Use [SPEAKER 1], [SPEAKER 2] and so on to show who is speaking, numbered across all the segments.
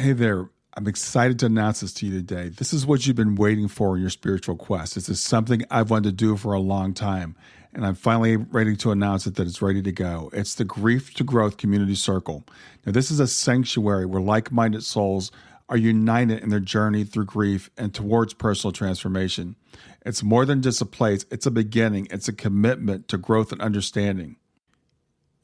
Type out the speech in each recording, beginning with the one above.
[SPEAKER 1] Hey there. I'm excited to announce this to you today. This is what you've been waiting for in your spiritual quest. This is something I've wanted to do for a long time, and I'm finally ready to announce it that it's ready to go. It's the Grief to Growth Community Circle. Now, this is a sanctuary where like-minded souls are united in their journey through grief and towards personal transformation. It's more than just a place. It's a beginning. It's a commitment to growth and understanding.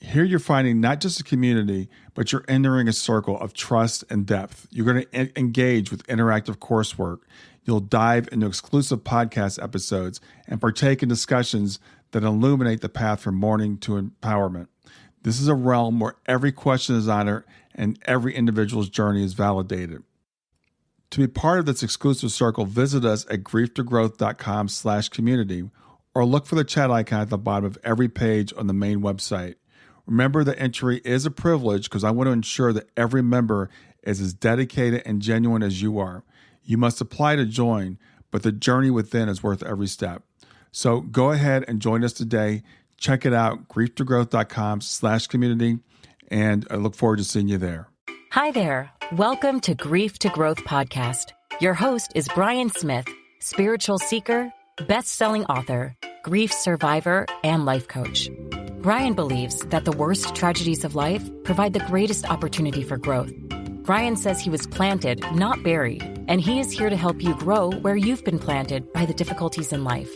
[SPEAKER 1] Here you're finding not just a community, but you're entering a circle of trust and depth. You're going to engage with interactive coursework. You'll dive into exclusive podcast episodes and partake in discussions that illuminate the path from mourning to empowerment. This is a realm where every question is honored and every individual's journey is validated. To be part of this exclusive circle, visit us at grieftogrowth.com/community or look for the chat icon at the bottom of every page on the main website. Remember that entry is a privilege because I want to ensure that every member is as dedicated and genuine as you are. You must apply to join, but the journey within is worth every step. So go ahead and join us today. Check it out, grieftogrowth.com/community, and I look forward to seeing you there.
[SPEAKER 2] Hi there. Welcome to Grief to Growth Podcast. Your host is Brian Smith, spiritual seeker, best-selling author, grief survivor, and life coach. Brian believes that the worst tragedies of life provide the greatest opportunity for growth. Brian says he was planted, not buried, and he is here to help you grow where you've been planted by the difficulties in life.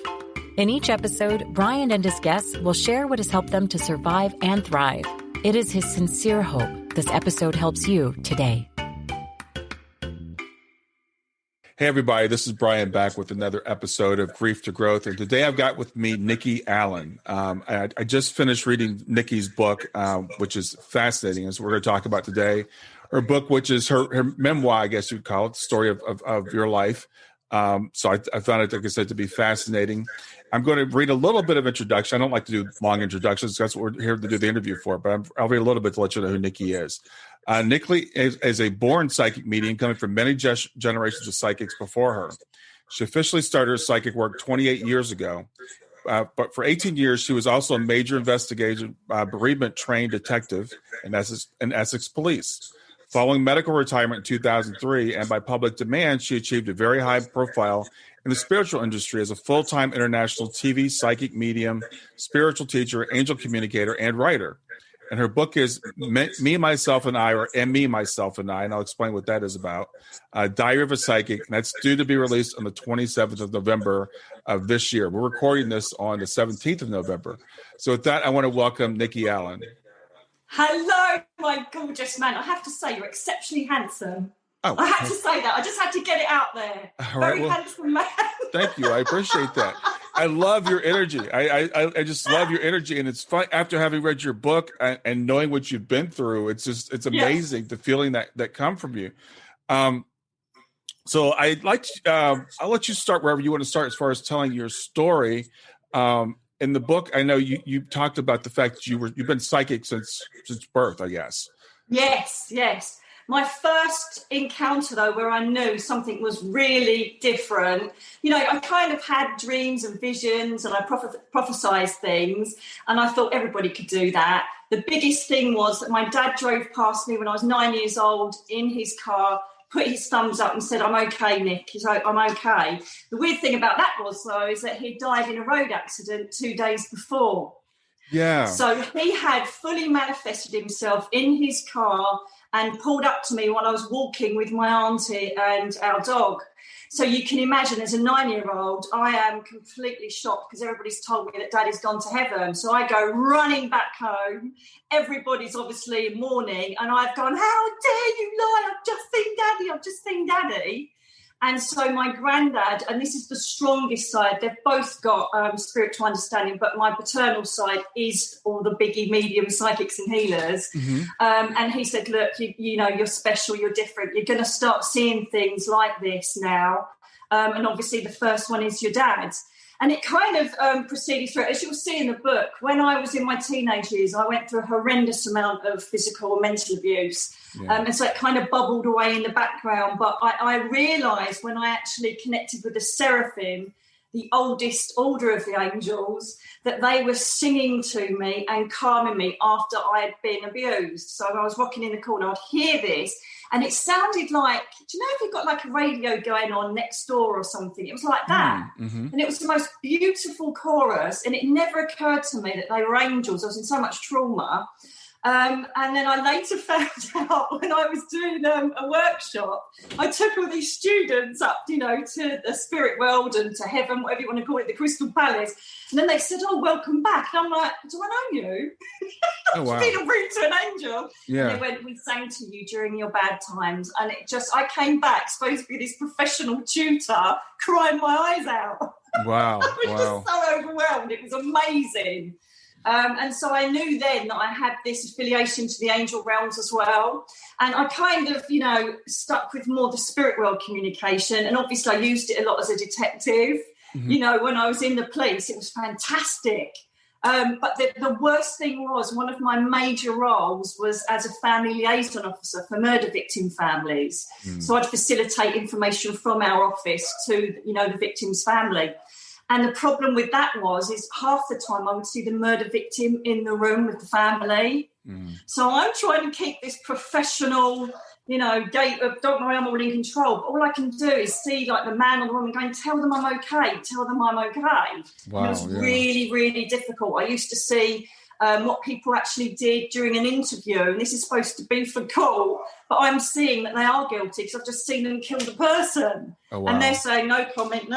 [SPEAKER 2] In each episode, Brian and his guests will share what has helped them to survive and thrive. It is his sincere hope this episode helps you today.
[SPEAKER 1] Hey, everybody, this is Brian back with another episode of Grief to Growth. And today I've got with me Nicky Allen. I just finished reading Nicky's book, which is fascinating, as we're going to talk about today. Her book, which is her memoir, I guess you'd call it, the story of your life. So I found it, like I said, to be fascinating. I'm going to read a little bit of introduction. I don't like to do long introductions. That's what we're here to do the interview for, but I'll read a little bit to let you know who Nicky is. Nicky is a born psychic medium coming from many generations of psychics before her. She officially started her psychic work 28 years ago, but for 18 years, she was also a major investigative, bereavement-trained detective in Essex Police. Following medical retirement in 2003, and by public demand, she achieved a very high profile in the spiritual industry as a full-time international TV psychic medium, spiritual teacher, angel communicator, and writer. And her book is Me, Myself, and I, or Me, Myself, and I, and I'll explain what that is about. Diary of a Psychic, and that's due to be released on the 27th of November of this year. We're recording this on the 17th of November. So with that, I want to welcome Nicky Allen.
[SPEAKER 3] Hello, my gorgeous man. I have to say, you're exceptionally handsome. Oh, I had to say that. I just had to get it out there.
[SPEAKER 1] All right,
[SPEAKER 3] Very handsome man.
[SPEAKER 1] Thank you. I appreciate that. I love your energy. I just love your energy. And it's fun after having read your book and knowing what you've been through. It's amazing, the feeling that come from you. So I'll let you start wherever you want to start as far as telling your story. In the book, I know you talked about the fact that you've been psychic since birth, I guess.
[SPEAKER 3] Yes. My first encounter, though, where I knew something was really different, I kind of had dreams and visions and I prophesized things, and I thought everybody could do that. The biggest thing was that my dad drove past me when I was 9 years old in his car, put his thumbs up and said, "I'm okay, Nick." He's like, "I'm okay." The weird thing about that was, though, is that he died in a road accident 2 days before.
[SPEAKER 1] Yeah.
[SPEAKER 3] So he had fully manifested himself in his car and pulled up to me while I was walking with my auntie and our dog. So you can imagine, as a 9-year-old, I am completely shocked because everybody's told me that Daddy's gone to heaven. So I go running back home. Everybody's obviously mourning, and I've gone, "How dare you lie? I've just seen Daddy. And so my granddad, and this is the strongest side, they've both got spiritual understanding, but my paternal side is all the biggie medium psychics and healers. Mm-hmm. And he said, "Look, you're special, you're different. You're going to start seeing things like this now." And obviously the first one is your dad. And it kind of proceeded through. As you'll see in the book, when I was in my teenage years, I went through a horrendous amount of physical and mental abuse. Yeah. And so it kind of bubbled away in the background. But I realised when I actually connected with the seraphim the oldest order of the angels, that they were singing to me and calming me after I had been abused. So I was rocking in the corner, I'd hear this, and it sounded like, do you know if you've got like a radio going on next door or something? It was like that. Mm-hmm. And it was the most beautiful chorus, and it never occurred to me that they were angels. I was in so much trauma. And then I later found out when I was doing a workshop, I took all these students up, to the spirit world and to heaven, whatever you want to call it, the Crystal Palace. And then they said, "Oh, welcome back." And I'm like, "Do I know you?"
[SPEAKER 1] Oh, wow.
[SPEAKER 3] Being rude to an angel.
[SPEAKER 1] Yeah.
[SPEAKER 3] And they went, "We sang to you during your bad times." And I came back, supposed to be this professional tutor, crying my eyes out.
[SPEAKER 1] Wow.
[SPEAKER 3] I was just so overwhelmed. It was amazing. And so I knew then that I had this affiliation to the angel realms as well. And I kind of, stuck with more the spirit world communication. And obviously I used it a lot as a detective. Mm-hmm. When I was in the police, it was fantastic. But the worst thing was, one of my major roles was as a family liaison officer for murder victim families. Mm. So I'd facilitate information from our office to, the victim's family. And the problem with that is half the time I would see the murder victim in the room with the family. Mm. So I'm trying to keep this professional, gate of don't worry, I'm all in control. But all I can do is see like the man or the woman going, "Tell them I'm okay, tell them I'm okay." Wow, it was really, really difficult. I used to see what people actually did during an interview, and this is supposed to be for cool, but I'm seeing that they are guilty because I've just seen them kill the person. Oh, wow. And they're saying no comment, and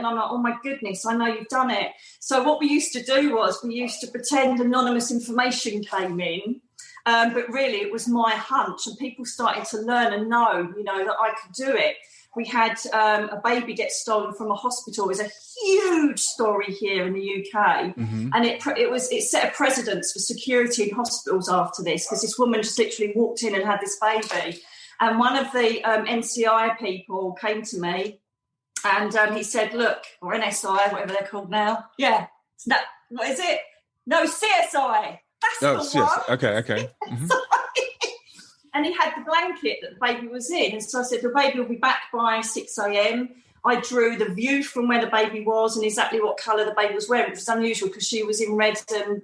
[SPEAKER 3] I'm like, oh my goodness, I know you've done it. So what we used to do was we used to pretend anonymous information came in, but really it was my hunch, and people started to learn and know, that I could do it. We had a baby get stolen from a hospital. It was a huge story here in the UK. Mm-hmm. And it set a precedence for security in hospitals after this, because this woman just literally walked in and had this baby. And one of the NCI people came to me and he said, "Look," or NSI, whatever they're called now. Yeah. What is it? No, CSI. That's the one.
[SPEAKER 1] Okay. Mm-hmm.
[SPEAKER 3] And he had the blanket that the baby was in. And so I said, "The baby will be back by 6 a.m. I drew the view from where the baby was and exactly what colour the baby was wearing, which was unusual because she was in red and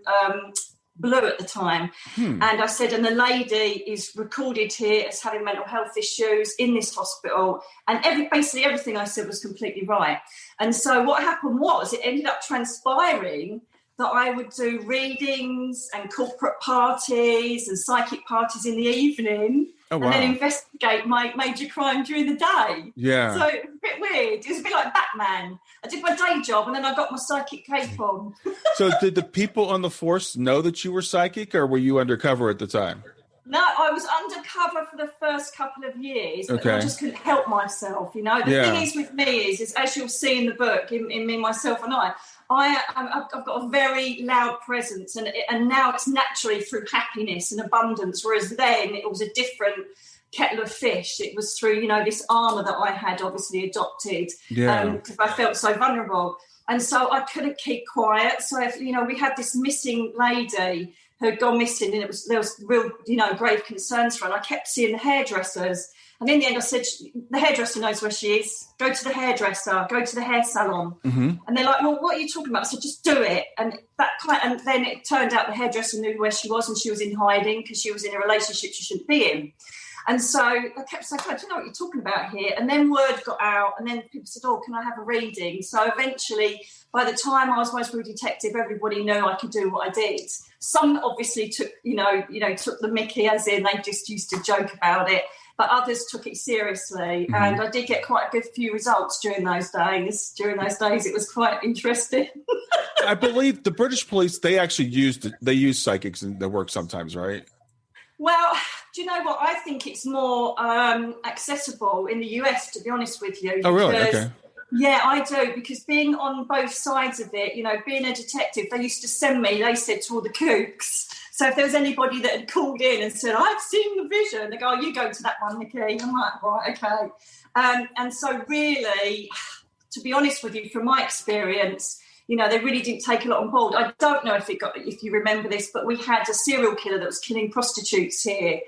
[SPEAKER 3] blue at the time. And I said, "And the lady is recorded here as having mental health issues in this hospital." And basically everything I said was completely right. And so what happened was it ended up transpiring that I would do readings and corporate parties and psychic parties in the evening. Oh, wow. And then investigate my major crime during the day. Yeah. So it was a bit weird. It was a bit like Batman. I did my day job and then I got my psychic cape on.
[SPEAKER 1] So did the people on the force know that you were psychic, or were you undercover at the time?
[SPEAKER 3] No, I was undercover for the first couple of years, but I just couldn't help myself, The thing is with me is as you'll see in the book, in Me, Myself and I've got a very loud presence, and now it's naturally through happiness and abundance, whereas then it was a different kettle of fish. It was through, this armour that I had obviously adopted because I felt so vulnerable. And so I couldn't keep quiet. So, we had this missing lady who had gone missing, and there was real, grave concerns for her. And I kept seeing the hairdressers. And in the end, I said, "The hairdresser knows where she is. Go to the hairdresser. Go to the hair salon." Mm-hmm. And they're like, "Well, what are you talking about?" I said, "Just do it." And then it turned out the hairdresser knew where she was, and she was in hiding because she was in a relationship she shouldn't be in. And so I kept saying, "I don't know what you're talking about here." And then word got out, and then people said, "Oh, can I have a reading?" So eventually, by the time I was mostly a detective, everybody knew I could do what I did. Some obviously took, took the mickey, as in they just used to joke about it. But others took it seriously, and I did get quite a good few results during those days. It was quite interesting.
[SPEAKER 1] I believe the British police, they actually use psychics in their work sometimes, right?
[SPEAKER 3] Well, do you know what? I think it's more accessible in the US, to be honest with you.
[SPEAKER 1] Oh, really? Okay.
[SPEAKER 3] Yeah, I do, because being on both sides of it, being a detective, they used to send me, they said, to all the kooks. So if there was anybody that had called in and said, "I've seen the vision," they go, "Oh, you go to that one, Nicky." I'm like, right, okay. And so really, to be honest with you, from my experience, they really didn't take a lot on board. I don't know if you remember this, but we had a serial killer that was killing prostitutes here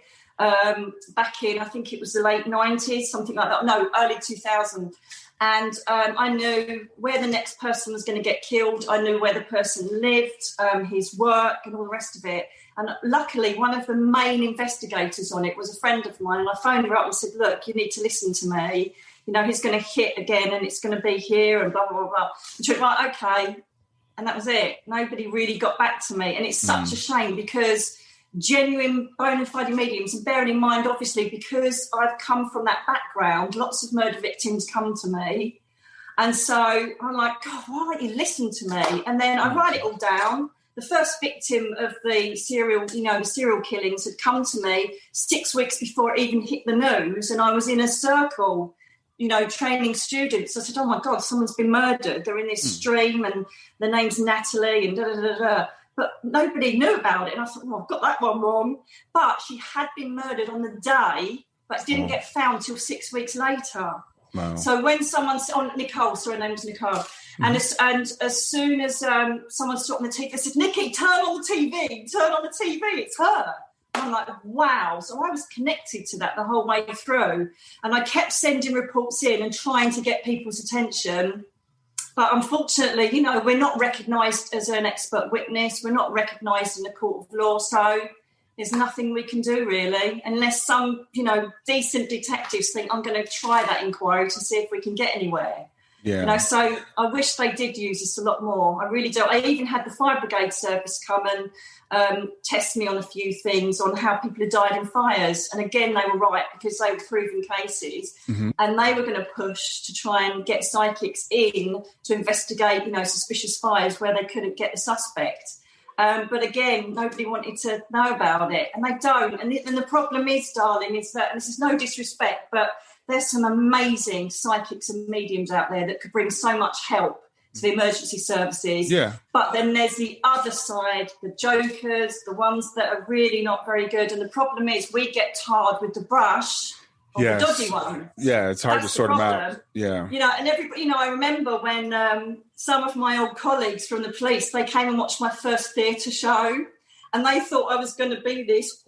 [SPEAKER 3] back in, I think it was the late 90s, something like that. No, early 2000. And I knew where the next person was going to get killed. I knew where the person lived, his work and all the rest of it. And luckily, one of the main investigators on it was a friend of mine. And I phoned her up and said, look, you need to listen to me. You know, he's going to hit again and it's going to be here and blah, blah, blah, blah. And she went, right, okay. And that was it. Nobody really got back to me. And it's such a shame because genuine bona fide mediums, and bearing in mind, obviously, because I've come from that background, lots of murder victims come to me. And so I'm like, God, why don't you listen to me? And then I write it all down. The first victim of the serial killings had come to me 6 weeks before it even hit the news. And I was in a circle, training students. I said, oh, my God, someone's been murdered. They're in this stream and the name's Natalie and da-da-da-da. But nobody knew about it. And I thought, I've got that one wrong. But she had been murdered on the day, but didn't get found till 6 weeks later.
[SPEAKER 1] Wow.
[SPEAKER 3] So when someone's on Nicole, sorry, her name was Nicole. And as soon as someone saw it on the TV, they said, Nicky, turn on the TV, it's her. And I'm like, wow. So I was connected to that the whole way through. And I kept sending reports in and trying to get people's attention. But unfortunately, we're not recognised as an expert witness. We're not recognised in the court of law. So there's nothing we can do, really, unless some, decent detectives think, I'm going to try that inquiry to see if we can get anywhere.
[SPEAKER 1] Yeah.
[SPEAKER 3] So I wish they did use this a lot more. I really do. I even had the fire brigade service come and test me on a few things on how people had died in fires. And again, they were right because they were proven cases. And they were going to push to try and get psychics in to investigate, suspicious fires where they couldn't get the suspect. But again, nobody wanted to know about it, and they don't. And the problem is, darling, is that, and this is no disrespect, but there's some amazing psychics and mediums out there that could bring so much help to the emergency services. Yeah. But then there's the other side, the jokers, the ones that are really not very good. And the problem is we get tarred with the brush of the dodgy ones. Yeah,
[SPEAKER 1] it's hard to sort them out. Yeah.
[SPEAKER 3] And everybody, I remember when some of my old colleagues from the police, they came and watched my first theatre show. And they thought I was going to be this,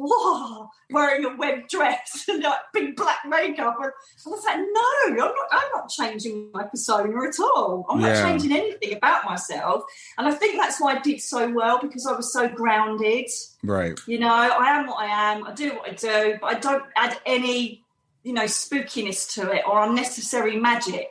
[SPEAKER 3] wearing a web dress and big black makeup. And I was like, no, I'm not changing my persona at all. I'm not changing anything about myself. And I think that's why I did so well, because I was so grounded.
[SPEAKER 1] Right.
[SPEAKER 3] I am what I am. I do what I do, but I don't add any, spookiness to it or unnecessary magic.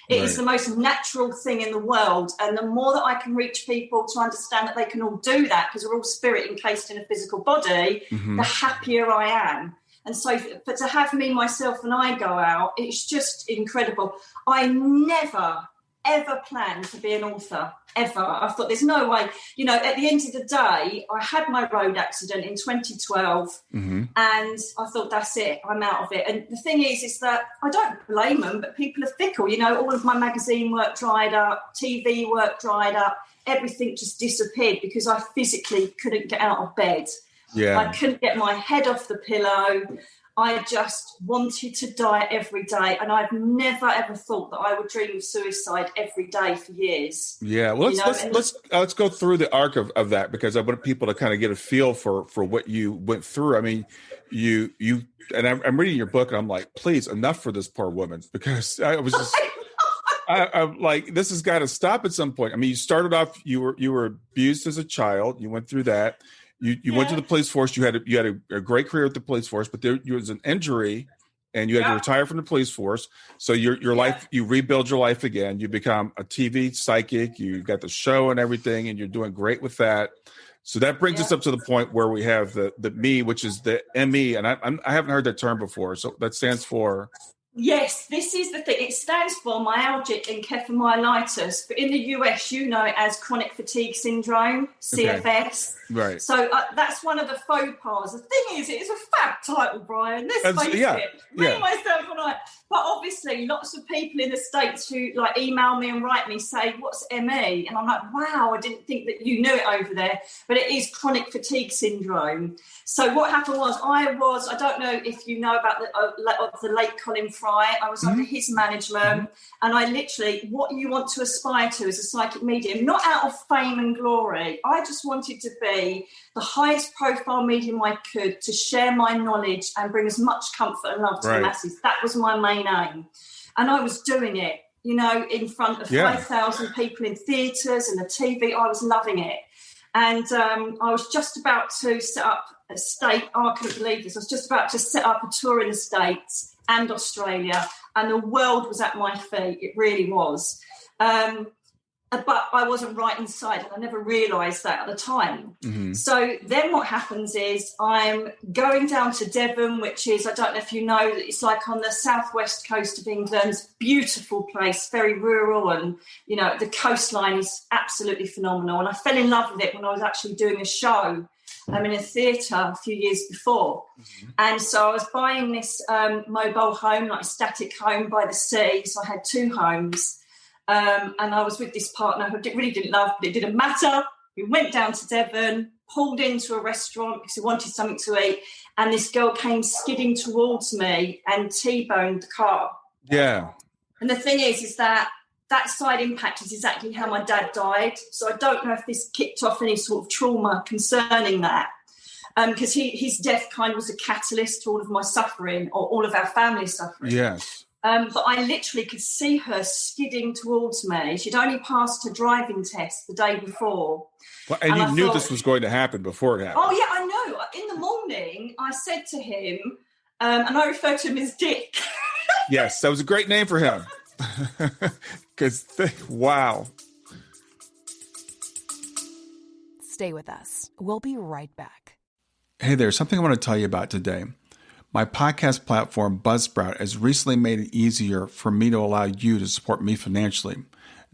[SPEAKER 3] It is the most natural thing in the world. And the more that I can reach people to understand that they can all do that, because we're all spirit encased in a physical body, the happier I am. And so but to have me, myself and I go out, it's just incredible. I never, ever planned to be an author, ever. I thought there's no way. At the end of the day, I had my road accident in 2012 and I thought, that's it, I'm out of it. And the thing is that I don't blame them, but people are fickle. All of my magazine work dried up, TV work dried up, everything just disappeared because I physically couldn't get out of bed. Yeah. I couldn't get my head off the pillow. I just wanted to die every day, and I've never ever thought that I would dream of suicide every day for years.
[SPEAKER 1] Yeah, well, let's go through the arc of that, because I want people to kind of get a feel for what you went through. I mean, you and I'm reading your book, and I'm like, please, enough for this poor woman, because I was just. I'm like, this has got to stop at some point. I mean, you started off, you were abused as a child. You went through that. You went to the police force. You had a great career with the police force, but there was an injury, and you had to retire from the police force. So your life, you rebuild your life again. You become a TV psychic. You got the show and everything, and you're doing great with that. So that brings us up to the point where we have the me, which is the ME, and I haven't heard that term before. So that stands for.
[SPEAKER 3] Yes, this is the thing. It stands for myalgic encephalomyelitis, but in the US, you know it as chronic fatigue syndrome, CFS. Okay.
[SPEAKER 1] Right.
[SPEAKER 3] So that's one of the faux pas. The thing is, it's a fab title, Brian. Let's face it. Me, myself, and I. But obviously, lots of people in the States who email me and write me say, "What's ME?" And I'm like, "Wow, I didn't think that you knew it over there." But it is chronic fatigue syndrome. So what happened was, I don't know if you know about the late Colin Fry. I was under his management, and I literally, what you want to aspire to as a psychic medium, not out of fame and glory. I just wanted to be be the highest profile medium I could to share my knowledge and bring as much comfort and love to the masses. That was my main aim. And I was doing it, in front of 5,000 people in theatres and the TV. I was loving it. And I was just about to set up a state. I couldn't believe this. I was just about to set up a tour in the States and Australia, and the world was at my feet. It really was. But I wasn't right inside, and I never realised that at the time. Mm-hmm. So then what happens is I'm going down to Devon, which is, I don't know if you know, it's like on the southwest coast of England, beautiful place, very rural, and, the coastline is absolutely phenomenal. And I fell in love with it when I was actually doing a show in a theatre a few years before. Mm-hmm. And so I was buying this mobile home, like a static home by the sea. So I had 2 homes. And I was with this partner who really didn't love, but it didn't matter. We went down to Devon, pulled into a restaurant because we wanted something to eat, and this girl came skidding towards me and T-boned the car.
[SPEAKER 1] Yeah.
[SPEAKER 3] And the thing is that side impact is exactly how my dad died. So I don't know if this kicked off any sort of trauma concerning that, because his death kind of was a catalyst to all of my suffering, or all of our family suffering.
[SPEAKER 1] Yes.
[SPEAKER 3] But I literally could see her skidding towards me. She'd only passed her driving test the day before.
[SPEAKER 1] Well, and you knew this was going to happen before it happened.
[SPEAKER 3] Oh, yeah, I know. In the morning, I said to him, and I referred to him as Dick.
[SPEAKER 1] Yes, that was a great name for him. Because, wow.
[SPEAKER 4] Stay with us. We'll be right back.
[SPEAKER 1] Hey there, something I want to tell you about today. My podcast platform, Buzzsprout, has recently made it easier for me to allow you to support me financially.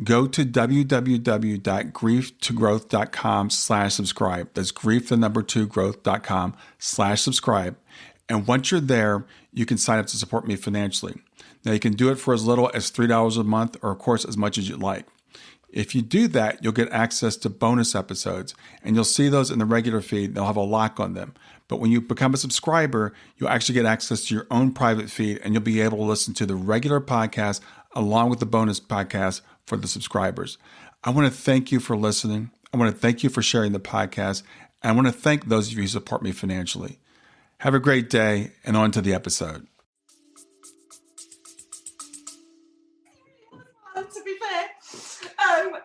[SPEAKER 1] Go to www.grieftogrowth.com/subscribe. That's grief2growth.com/subscribe. And once you're there, you can sign up to support me financially. Now, you can do it for as little as $3 a month, or of course, as much as you'd like. If you do that, you'll get access to bonus episodes, and you'll see those in the regular feed. They'll have a lock on them. But when you become a subscriber, you'll actually get access to your own private feed, and you'll be able to listen to the regular podcast along with the bonus podcast for the subscribers. I want to thank you for listening. I want to thank you for sharing the podcast. And I want to thank those of you who support me financially. Have a great day, and on to the episode.
[SPEAKER 3] To be fair.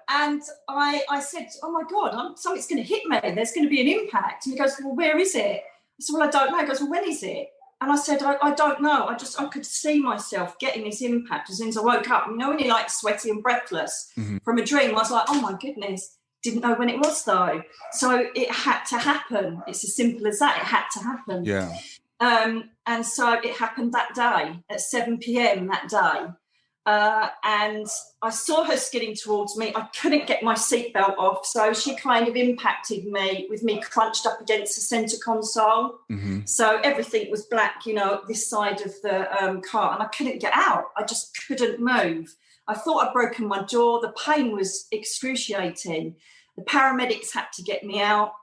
[SPEAKER 3] And I said, oh my God, something's going to hit me. There's going to be an impact. And he goes, well, where is it? I said, well, I don't know. He goes, well, when is it? And I said, I don't know. I could see myself getting this impact as soon as I woke up. When you're like sweaty and breathless from a dream, I was like, oh my goodness, didn't know when it was though. So it had to happen. It's as simple as that. It had to happen.
[SPEAKER 1] Yeah.
[SPEAKER 3] And so it happened that day at 7 p.m. that day. And I saw her skidding towards me. I couldn't get my seatbelt off, so she kind of impacted me with me crunched up against the centre console. Mm-hmm. So everything was black, this side of the car, and I couldn't get out. I just couldn't move. I thought I'd broken my jaw. The pain was excruciating. The paramedics had to get me out.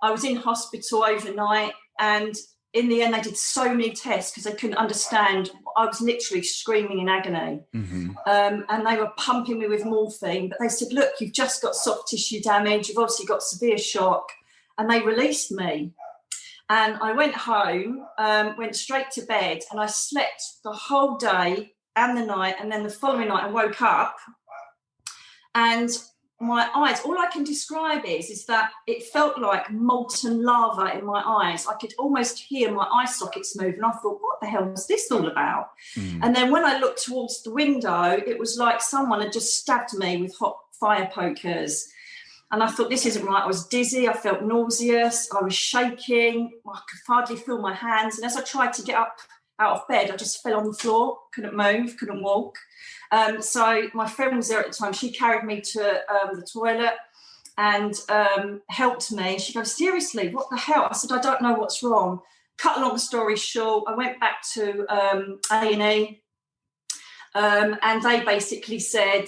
[SPEAKER 3] I was in hospital overnight, and in the end, they did so many tests because they couldn't understand. I was literally screaming in agony. Mm-hmm. And they were pumping me with morphine. But they said, look, you've just got soft tissue damage. You've obviously got severe shock. And they released me. And I went home, went straight to bed, and I slept the whole day and the night. And then the following night, I woke up. And my eyes, all I can describe is that it felt like molten lava in my eyes. I could almost hear my eye sockets move, and I thought, what the hell is this all about? And then when I looked towards the window, it was like someone had just stabbed me with hot fire pokers. And I thought, this isn't right. I was dizzy. I felt nauseous. I was shaking. I could hardly feel my hands. And as I tried to get up out of bed, I just fell on the floor, couldn't move, couldn't walk. So my friend was there at the time. She carried me to the toilet and helped me. She goes, seriously, what the hell? I said, I don't know what's wrong. Cut a long story short, I went back to A&E and they basically said,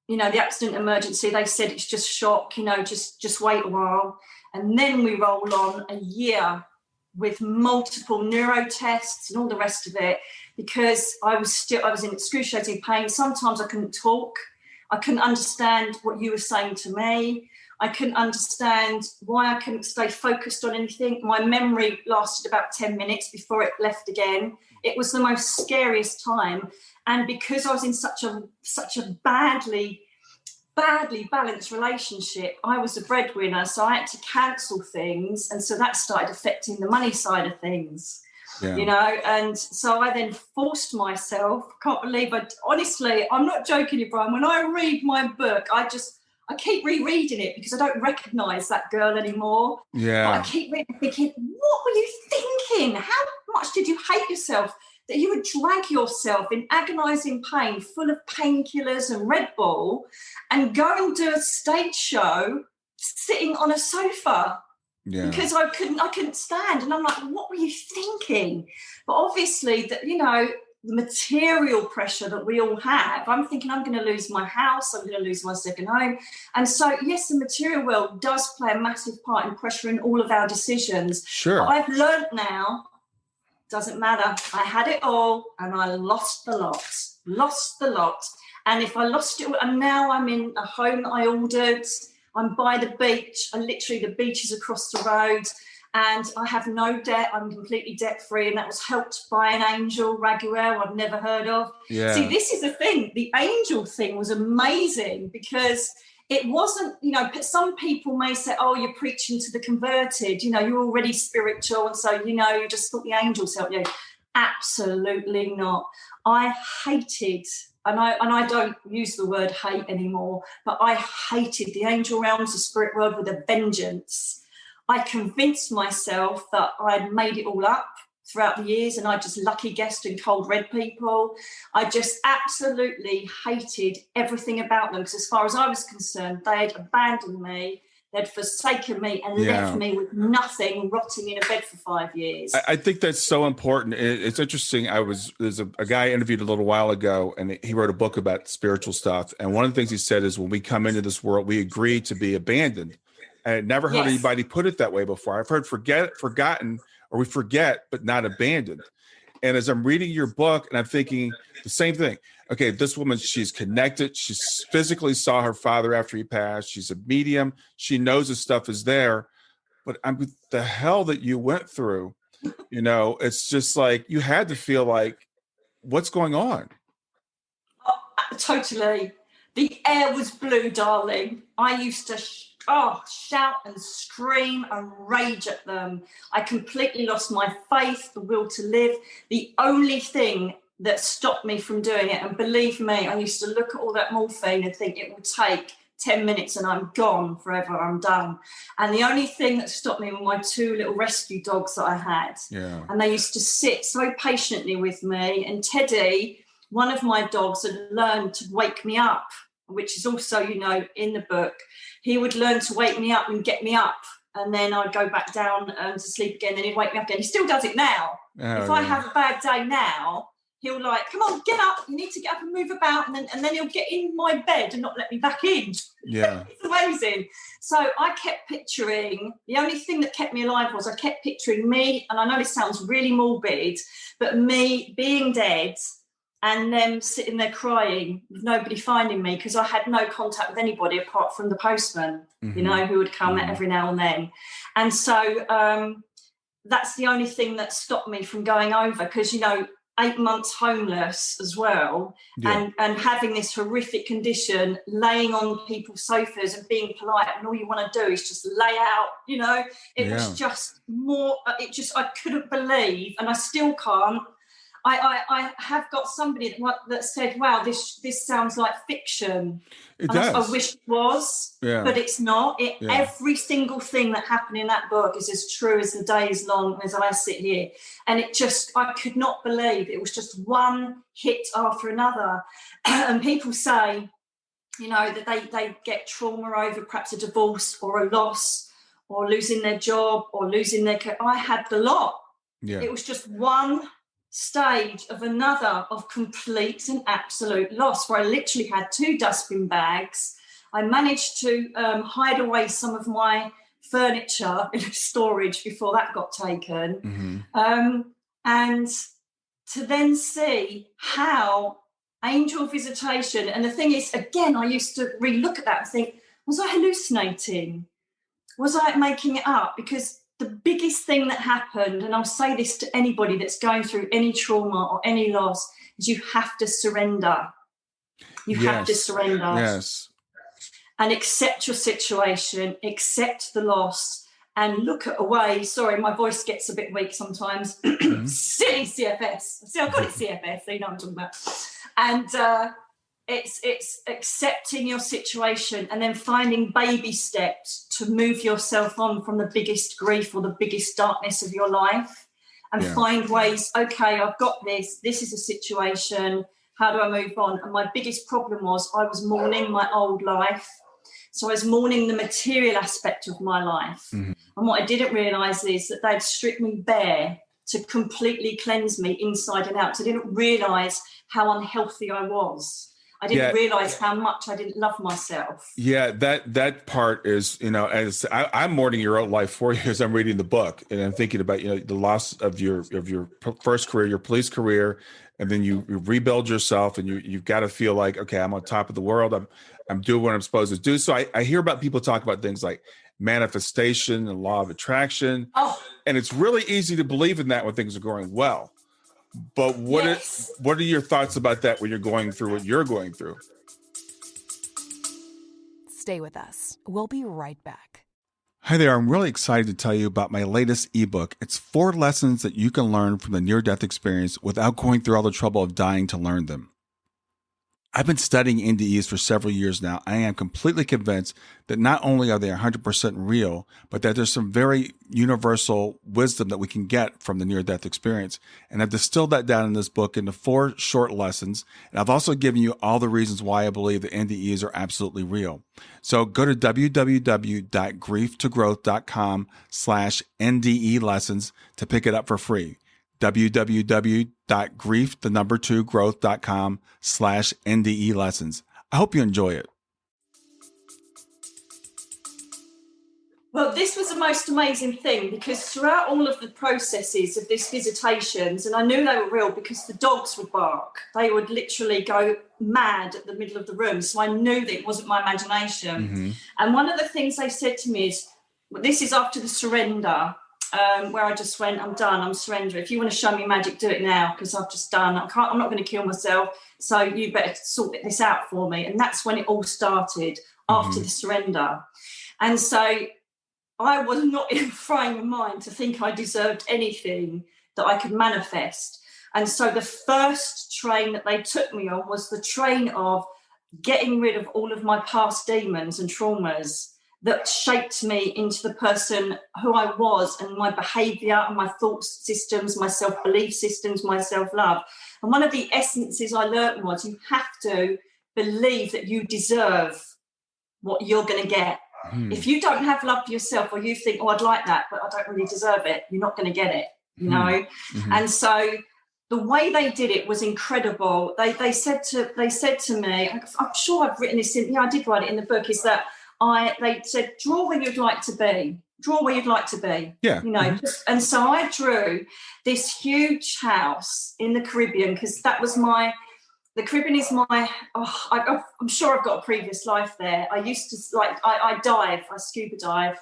[SPEAKER 3] the accident emergency, they said it's just shock, just wait a while. And then we roll on a year with multiple neuro tests and all the rest of it, because I was in excruciating pain. Sometimes I couldn't talk. I couldn't understand what you were saying to me. I couldn't understand why I couldn't stay focused on anything. My memory lasted about 10 minutes before it left again. It was the most scariest time. And because I was in such a badly balanced relationship, I was a breadwinner, so I had to cancel things. And so that started affecting the money side of things. Yeah. And so I then forced myself. Can't believe honestly, I'm not joking you, Brian. When I read my book, I keep rereading it because I don't recognise that girl anymore.
[SPEAKER 1] Yeah.
[SPEAKER 3] But I keep reading, thinking, what were you thinking? How much did you hate yourself that you would drag yourself in agonising pain, full of painkillers and Red Bull, and go and do a stage show sitting on a sofa? Yeah. Because I couldn't stand. And I'm like, what were you thinking? But obviously, the material pressure that we all have, I'm thinking I'm going to lose my house, I'm going to lose my second home. And so, yes, the material world does play a massive part in pressuring all of our decisions.
[SPEAKER 1] Sure.
[SPEAKER 3] But I've learned now, doesn't matter. I had it all and I lost the lot. And if I lost it, and now I'm in a home that I ordered, I'm by the beach, and literally the beach is across the road, and I have no debt. I'm completely debt-free, and that was helped by an angel, Raguel, I've never heard of. Yeah. See, this is the thing. The angel thing was amazing because it wasn't, some people may say, oh, you're preaching to the converted, you're already spiritual, and so, you just thought the angels helped you. Absolutely not. I hated, and I don't use the word hate anymore, but I hated the angel realms, the spirit world with a vengeance. I convinced myself that I'd made it all up throughout the years and I just lucky guessed and cold read people. I just absolutely hated everything about them because as far as I was concerned, they had abandoned me, they'd forsaken me and left me with nothing, rotting in a bed for 5 years.
[SPEAKER 1] I think that's so important. It's interesting. There's a guy I interviewed a little while ago, and he wrote a book about spiritual stuff. And one of the things he said is when we come into this world, we agree to be abandoned. And I'd never heard anybody put it that way before. I've heard forgotten, or we forget, but not abandoned. And as I'm reading your book, and I'm thinking the same thing. Okay, this woman, she's connected. She physically saw her father after he passed. She's a medium. She knows this stuff is there. But the hell that you went through, it's just like you had to feel like, what's going on?
[SPEAKER 3] Oh, totally. The air was blue, darling. I used to shout and scream and rage at them. I completely lost my faith, the will to live. The only thing that stopped me from doing it, and believe me, I used to look at all that morphine and think it will take 10 minutes and I'm gone forever, I'm done. And the only thing that stopped me were my 2 little rescue dogs that I had. Yeah. And they used to sit so patiently with me. And Teddy, one of my dogs, had learned to wake me up, which is also, in the book. He would learn to wake me up and get me up. And then I'd go back down to sleep again. Then he'd wake me up again. He still does it now. If I have a bad day now, he'll come on, get up. You need to get up and move about. And then he'll get in my bed and not let me back in. Yeah. It's amazing. So I kept picturing, the only thing that kept me alive was I kept picturing me, and I know this sounds really morbid, but me being dead and them sitting there crying with nobody finding me because I had no contact with anybody apart from the postman, who would come every now and then. And so that's the only thing that stopped me from going over because, 8 months homeless as well, and having this horrific condition, laying on people's sofas and being polite, and all you want to do is just lay out, it was just more, I couldn't believe, and I still can't. I have got somebody that said, wow, this sounds like fiction.
[SPEAKER 1] It does.
[SPEAKER 3] I wish it was, but it's not. Every single thing that happened in that book is as true as the day is long as I sit here. And I could not believe it was just one hit after another. And people say, that they get trauma over perhaps a divorce or a loss or losing their job or losing their career. I had the lot. Yeah. It was just one stage of another of complete and absolute loss where I literally had 2 dustbin bags. I managed to hide away some of my furniture in storage before that got taken. And to then see how angel visitation, and the thing is, again, I used to re-look at that and think, Was I hallucinating? Was I making it up? Because the biggest thing that happened, and I'll say this to anybody that's going through any trauma or any loss, is you have to surrender. You have to surrender.
[SPEAKER 1] Yes.
[SPEAKER 3] And accept your situation, accept the loss, and look at a way. Sorry, my voice gets a bit weak sometimes. Silly CFS. See, I've got a CFS, so you know what I'm talking about. And it's accepting your situation and then finding baby steps to move yourself on from the biggest grief or the biggest darkness of your life, and find ways, okay, I've got this is a situation, how do I move on? And my biggest problem was I was mourning my old life. So I was mourning the material aspect of my life. And what I didn't realise is that they'd stripped me bare to completely cleanse me inside and out. So I didn't realise how unhealthy I was. I didn't realise how much I didn't love myself.
[SPEAKER 1] Yeah, that part is, as I'm mourning your old life for you as I'm reading the book, and I'm thinking about, the loss of your first career, your police career, and then you rebuild yourself, and you've got to feel like, okay, I'm on top of the world. I'm doing what I'm supposed to do. So I hear about people talk about things like manifestation and law of attraction, and it's really easy to believe in that when things are going well. But what are your thoughts about that when you're going through what you're going through?
[SPEAKER 4] Stay with us. We'll be right back.
[SPEAKER 1] Hi there. I'm really excited to tell you about my latest ebook. It's 4 lessons that you can learn from the near-death experience without going through all the trouble of dying to learn them. I've been studying NDEs for several years now. I am completely convinced that not only are they 100% real, but that there's some very universal wisdom that we can get from the near-death experience. And I've distilled that down in this book into 4 short lessons. And I've also given you all the reasons why I believe that NDEs are absolutely real. So go to www.grieftogrowth.com/NDE lessons to pick it up for free. www.grieftogrowth.com/NDE lessons. I hope you enjoy it.
[SPEAKER 3] Well, this was the most amazing thing, because throughout all of the processes of these visitations, and I knew they were real because the dogs would bark. They would literally go mad at the middle of the room. So I knew that it wasn't my imagination. And one of the things they said to me is, this is after the surrender, where I just went, I'm done, I'm surrendering. If you want to show me magic, do it now, because I've just done. I'm not going to kill myself, so you better sort this out for me. And that's when it all started, after the surrender. And so I was not in a frame of mind to think I deserved anything that I could manifest. And so the first train that they took me on was the train of getting rid of all of my past demons and traumas that shaped me into the person who I was, and my behaviour and my thought systems, my self-belief systems, my self-love. And one of the essences I learned was you have to believe that you deserve what you're going to get. If you don't have love for yourself, or you think, oh, I'd like that, but I don't really deserve it, you're not going to get it, And so the way they did it was incredible. They said to me, I'm sure I've written this in, I did write it in the book, is that they said, draw where you'd like to be. Draw where you'd like to be. Yeah. And so I drew this huge house in the Caribbean, because that was the Caribbean is I'm sure I've got a previous life there. I used to, I scuba dive,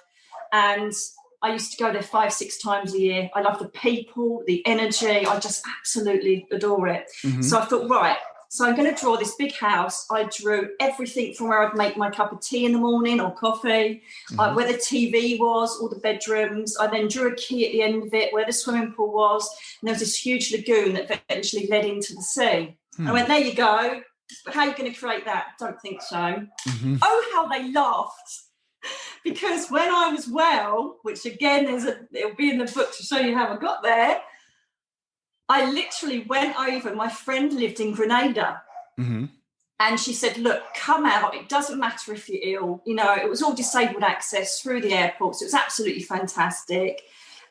[SPEAKER 3] and I used to go there 5-6 times a year. I love the people, the energy. I just absolutely adore it. So I thought, right, so I'm going to draw this big house. I drew everything from where I'd make my cup of tea in the morning or coffee, where the TV was, all the bedrooms. I then drew a key at the end of it, where the swimming pool was. And there was this huge lagoon that eventually led into the sea. I went, there you go. But how are you going to create that? Don't think so. Oh, how they laughed. Because when I was well, which again, it'll be in the book to show you how I got there, I literally went over. My friend lived in Grenada. And she said, look, come out. It doesn't matter if you're ill. It was all disabled access through the airport. So it was absolutely fantastic.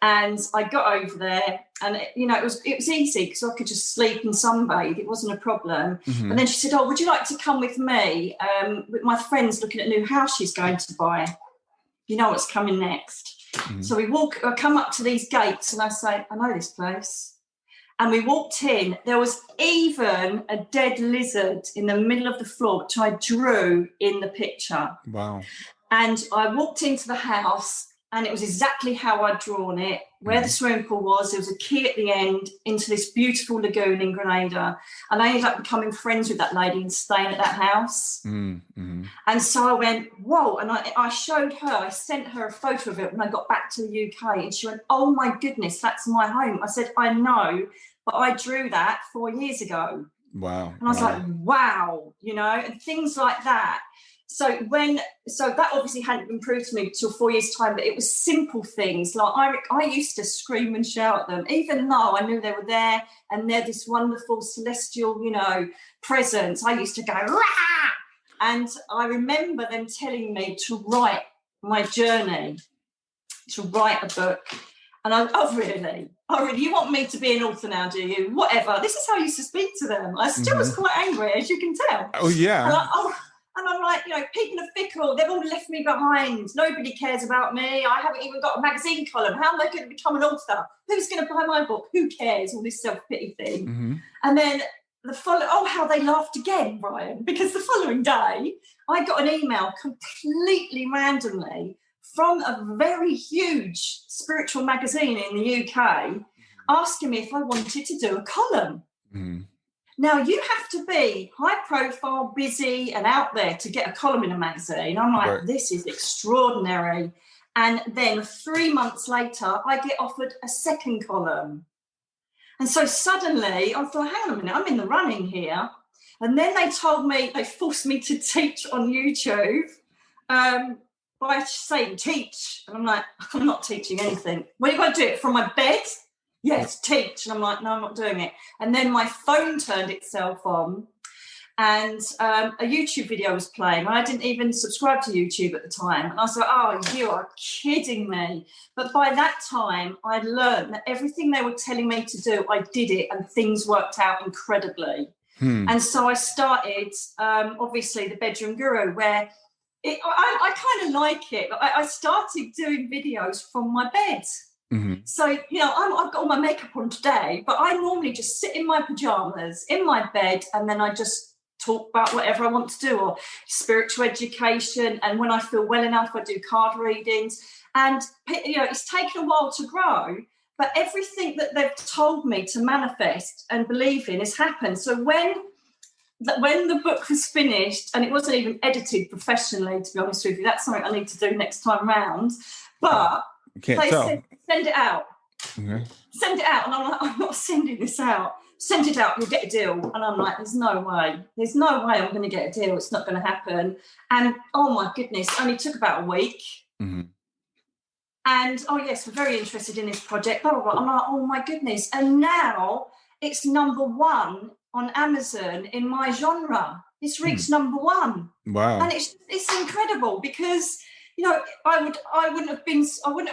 [SPEAKER 3] And I got over there, and it was easy, because I could just sleep and sunbathe. It wasn't a problem. And then she said, oh, would you like to come with me? With my friend's looking at a new house she's going to buy. You know what's coming next. So I come up to these gates, and I say, I know this place. And we walked in. There was even a dead lizard in the middle of the floor, which I drew in the picture.
[SPEAKER 1] Wow.
[SPEAKER 3] And I walked into the house, and it was exactly how I'd drawn it. Where the swimming pool was, there was a key at the end into this beautiful lagoon in Grenada. And I ended up becoming friends with that lady and staying at that house.
[SPEAKER 1] Mm-hmm.
[SPEAKER 3] And so I went, whoa. And I showed her, I sent her a photo of it when I got back to the UK. And she went, oh, my goodness, that's my home. I said, I know, but I drew that 4 years ago.
[SPEAKER 1] Wow.
[SPEAKER 3] And I was like, wow, and things like that. So that obviously hadn't been proved to me till 4 years' time, but it was simple things. Like I used to scream and shout at them, even though I knew they were there and they're this wonderful celestial, presence. I used to go, rah! And I remember them telling me to write my journey, to write a book. And oh, really? You want me to be an author now, do you? Whatever. This is how I used to speak to them. I still was quite angry, as you can tell.
[SPEAKER 1] Oh, yeah.
[SPEAKER 3] And I'm like, people are fickle. They've all left me behind. Nobody cares about me. I haven't even got a magazine column. How am I going to become an author? Who's going to buy my book? Who cares? All this self-pity thing.
[SPEAKER 1] Mm-hmm.
[SPEAKER 3] And then how they laughed again, Brian, because the following day I got an email completely randomly from a very huge spiritual magazine in the UK asking me if I wanted to do a column.
[SPEAKER 1] Mm-hmm.
[SPEAKER 3] Now, you have to be high profile, busy and out there to get a column in a magazine. I'm like,
[SPEAKER 1] right.
[SPEAKER 3] This is extraordinary. And then 3 months later, I get offered a second column. And so suddenly I thought, hang on a minute, I'm in the running here. And then they forced me to teach on YouTube by saying teach. And I'm like, I'm not teaching anything. Well, you've got to do it from my bed. Yes, teach. And I'm like, no, I'm not doing it. And then my phone turned itself on and a YouTube video was playing. And I didn't even subscribe to YouTube at the time. And I was like, oh, you are kidding me. But by that time, I'd learned that everything they were telling me to do, I did it and things worked out incredibly. And so I started, obviously, the Bedroom Guru, where I kind of like it. I started doing videos from my bed. Mm-hmm. So, I've got all my makeup on today, but I normally just sit in my pajamas in my bed and then I just talk about whatever I want to do, or spiritual education. And when I feel well enough, I do card readings. And, it's taken a while to grow, but everything that they've told me to manifest and believe in has happened. So when the book was finished, and it wasn't even edited professionally, to be honest with you, that's something I need to do next time round. But they said, send it out. Okay. Send it out. And I'm like, I'm not sending this out. Send it out, you'll get a deal. And I'm like, there's no way. There's no way I'm going to get a deal. It's not going to happen. And, oh, my goodness, it only took about a week. Mm-hmm. And, oh, yes, we're very interested in this project. Blah, blah, blah. I'm like, oh, my goodness. And now it's number one on Amazon in my genre. It's reached number one. Wow. And it's incredible because... I wouldn't have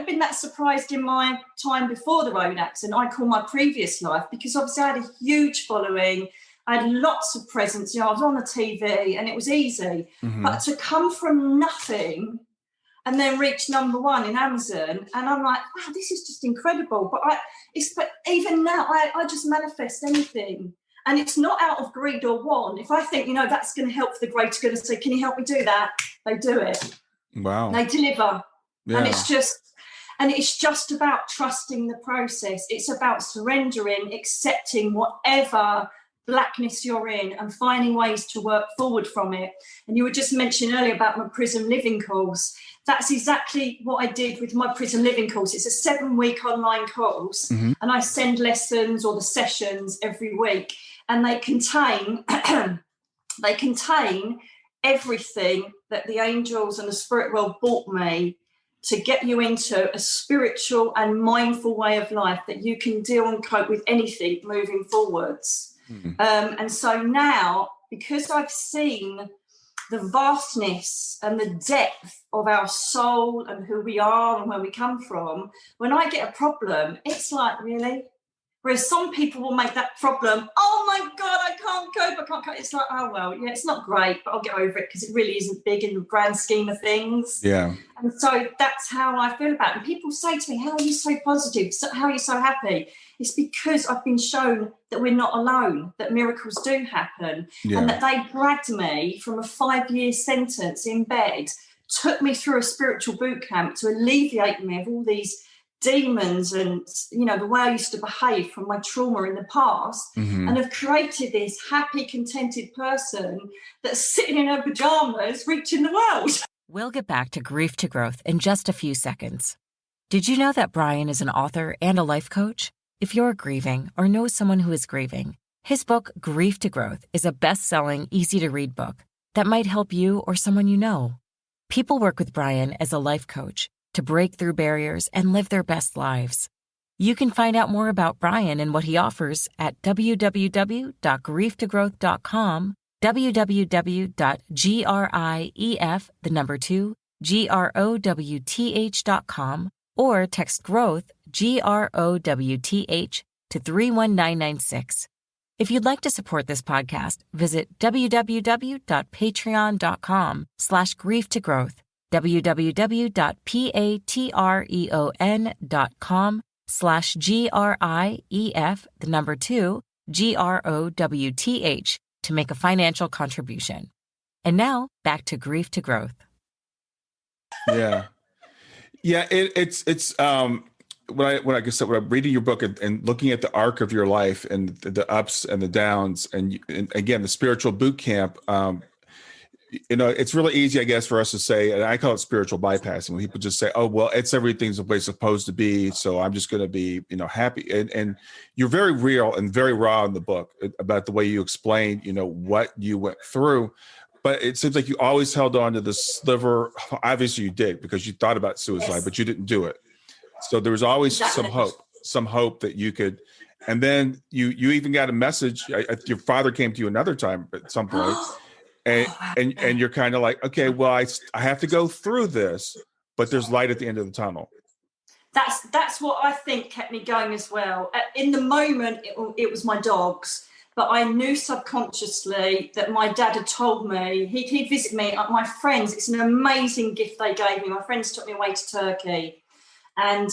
[SPEAKER 3] been that surprised in my time before the road accident. I call my previous life, because obviously I had a huge following. I had lots of presence. I was on the TV and it was easy. Mm-hmm. But to come from nothing and then reach number one in Amazon, and I'm like, wow, this is just incredible. But even now, I just manifest anything. And it's not out of greed or want. If I think, that's going to help the greater good, I say, can you help me do that? They do it.
[SPEAKER 1] Wow.
[SPEAKER 3] They deliver. Yeah. And it's just about trusting the process. It's about surrendering, accepting whatever blackness you're in and finding ways to work forward from it. And you were just mentioning earlier about my Prism Living course. That's exactly what I did with my Prism Living course. It's a 7-week online course, mm-hmm. and I send lessons or the sessions every week, and they contain everything that the angels and the spirit world brought me to get you into a spiritual and mindful way of life that you can deal and cope with anything moving forwards. Mm-hmm. And so now, because I've seen the vastness and the depth of our soul and who we are and where we come from, when I get a problem, it's like, really? Whereas some people will make that problem, oh my God, I can't go, but I can't go. It's like, oh, well, yeah, it's not great, but I'll get over it because it really isn't big in the grand scheme of things.
[SPEAKER 1] Yeah.
[SPEAKER 3] And so that's how I feel about it. And people say to me, how are you so positive? How are you so happy? It's because I've been shown that we're not alone, that miracles do happen, and that they dragged me from a 5-year sentence in bed, took me through a spiritual boot camp to alleviate me of all these demons and, the way I used to behave from my trauma in the past, and have created this happy, contented person that's sitting in her pajamas reaching the world.
[SPEAKER 2] We'll get back to Grief to Growth in just a few seconds. Did you know that Brian is an author and a life coach? If you're grieving or know someone who is grieving, his book, Grief to Growth, is a best-selling, easy-to-read book that might help you or someone you know. People work with Brian as a life coach to break through barriers and live their best lives. You can find out more about Brian and what he offers at www.grieftogrowth.com, www.growth.com, or text growth, GROWTH, to 31996. If you'd like to support this podcast, visit www.patreon.com/grieftogrowth, www.patreon.com/GRIEF, to make a financial contribution. And now back to Grief to Growth.
[SPEAKER 1] Yeah. Yeah. It's when I'm reading your book and looking at the arc of your life and the ups and the downs, and again, the spiritual boot camp, it's really easy, I guess, for us to say, and I call it spiritual bypassing, when people just say, oh, well, everything's the way it's supposed to be, so I'm just going to be, happy. And you're very real and very raw in the book about the way you explain, what you went through. But it seems like you always held on to the sliver. Obviously you did, because you thought about suicide,
[SPEAKER 3] Yes.
[SPEAKER 1] but you didn't do it. So there was always some hope that you could. And then you even got a message. Your father came to you another time at some point. And you're kind of like, okay, well, I have to go through this, but there's light at the end of the tunnel.
[SPEAKER 3] That's what I think kept me going as well. In the moment, it was my dogs, but I knew subconsciously that my dad had told me, he'd visit me, my friends, it's an amazing gift they gave me. My friends took me away to Turkey. And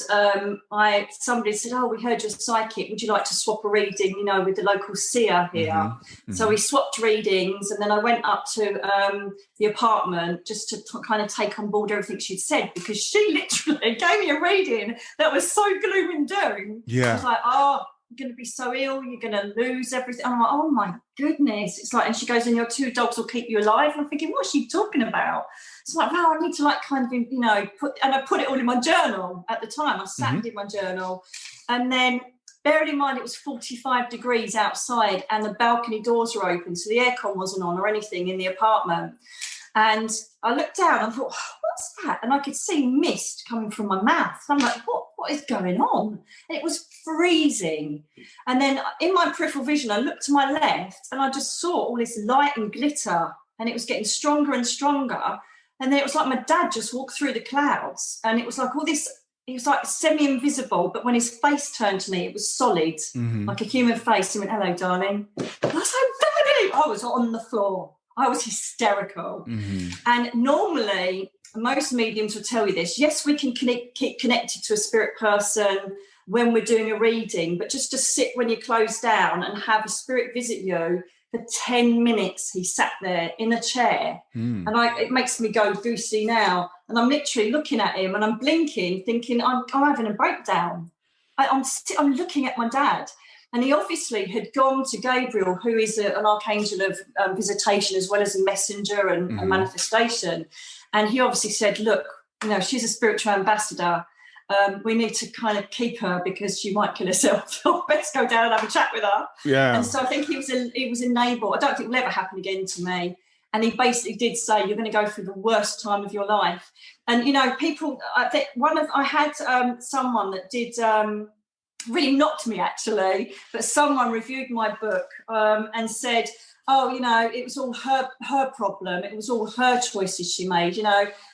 [SPEAKER 3] somebody said, oh, we heard you're psychic. Would you like to swap a reading, with the local seer here? Mm-hmm. So we swapped readings, and then I went up to the apartment just to kind of take on board everything she'd said, because she literally gave me a reading that was so gloom and doom.
[SPEAKER 1] Yeah.
[SPEAKER 3] I was like, oh, you're going to be so ill. You're going to lose everything. I'm like, oh, my goodness. It's like, and she goes, and your 2 dogs will keep you alive. And I'm thinking, what's she talking about? So like, wow, I need to I put it all in my journal at the time. I sat and did my journal. And then bearing in mind it was 45 degrees outside and the balcony doors were open, so the aircon wasn't on or anything in the apartment. And I looked down and thought, what's that? And I could see mist coming from my mouth. I'm like, what is going on? And it was freezing. And then in my peripheral vision, I looked to my left and I just saw all this light and glitter, and it was getting stronger and stronger. And then it was like my dad just walked through the clouds, and it was like all this, he was like semi-invisible, but when his face turned to me, it was solid, like a human face. He went, hello, darling. I was like, Daddy! I was on the floor. I was hysterical. And normally, most mediums will tell you this. Yes, we can keep connected to a spirit person when we're doing a reading, but just to sit when you close down and have a spirit visit you. For 10 minutes, he sat there in a chair, and it makes me go goosey now. And I'm literally looking at him, and I'm blinking, thinking I'm having a breakdown. I'm looking at my dad, and he obviously had gone to Gabriel, who is an archangel of visitation as well as a messenger and a manifestation. And he obviously said, "Look, she's a spiritual ambassador. We need to kind of keep her because she might kill herself. Let's go down and have a chat with her."
[SPEAKER 1] Yeah.
[SPEAKER 3] And so I think he was enabled. I don't think it will ever happen again to me. And he basically did say, you're going to go through the worst time of your life. And, people, I had someone that did really knocked me actually, but someone reviewed my book and said, oh, it was all her problem. It was all her choices she made.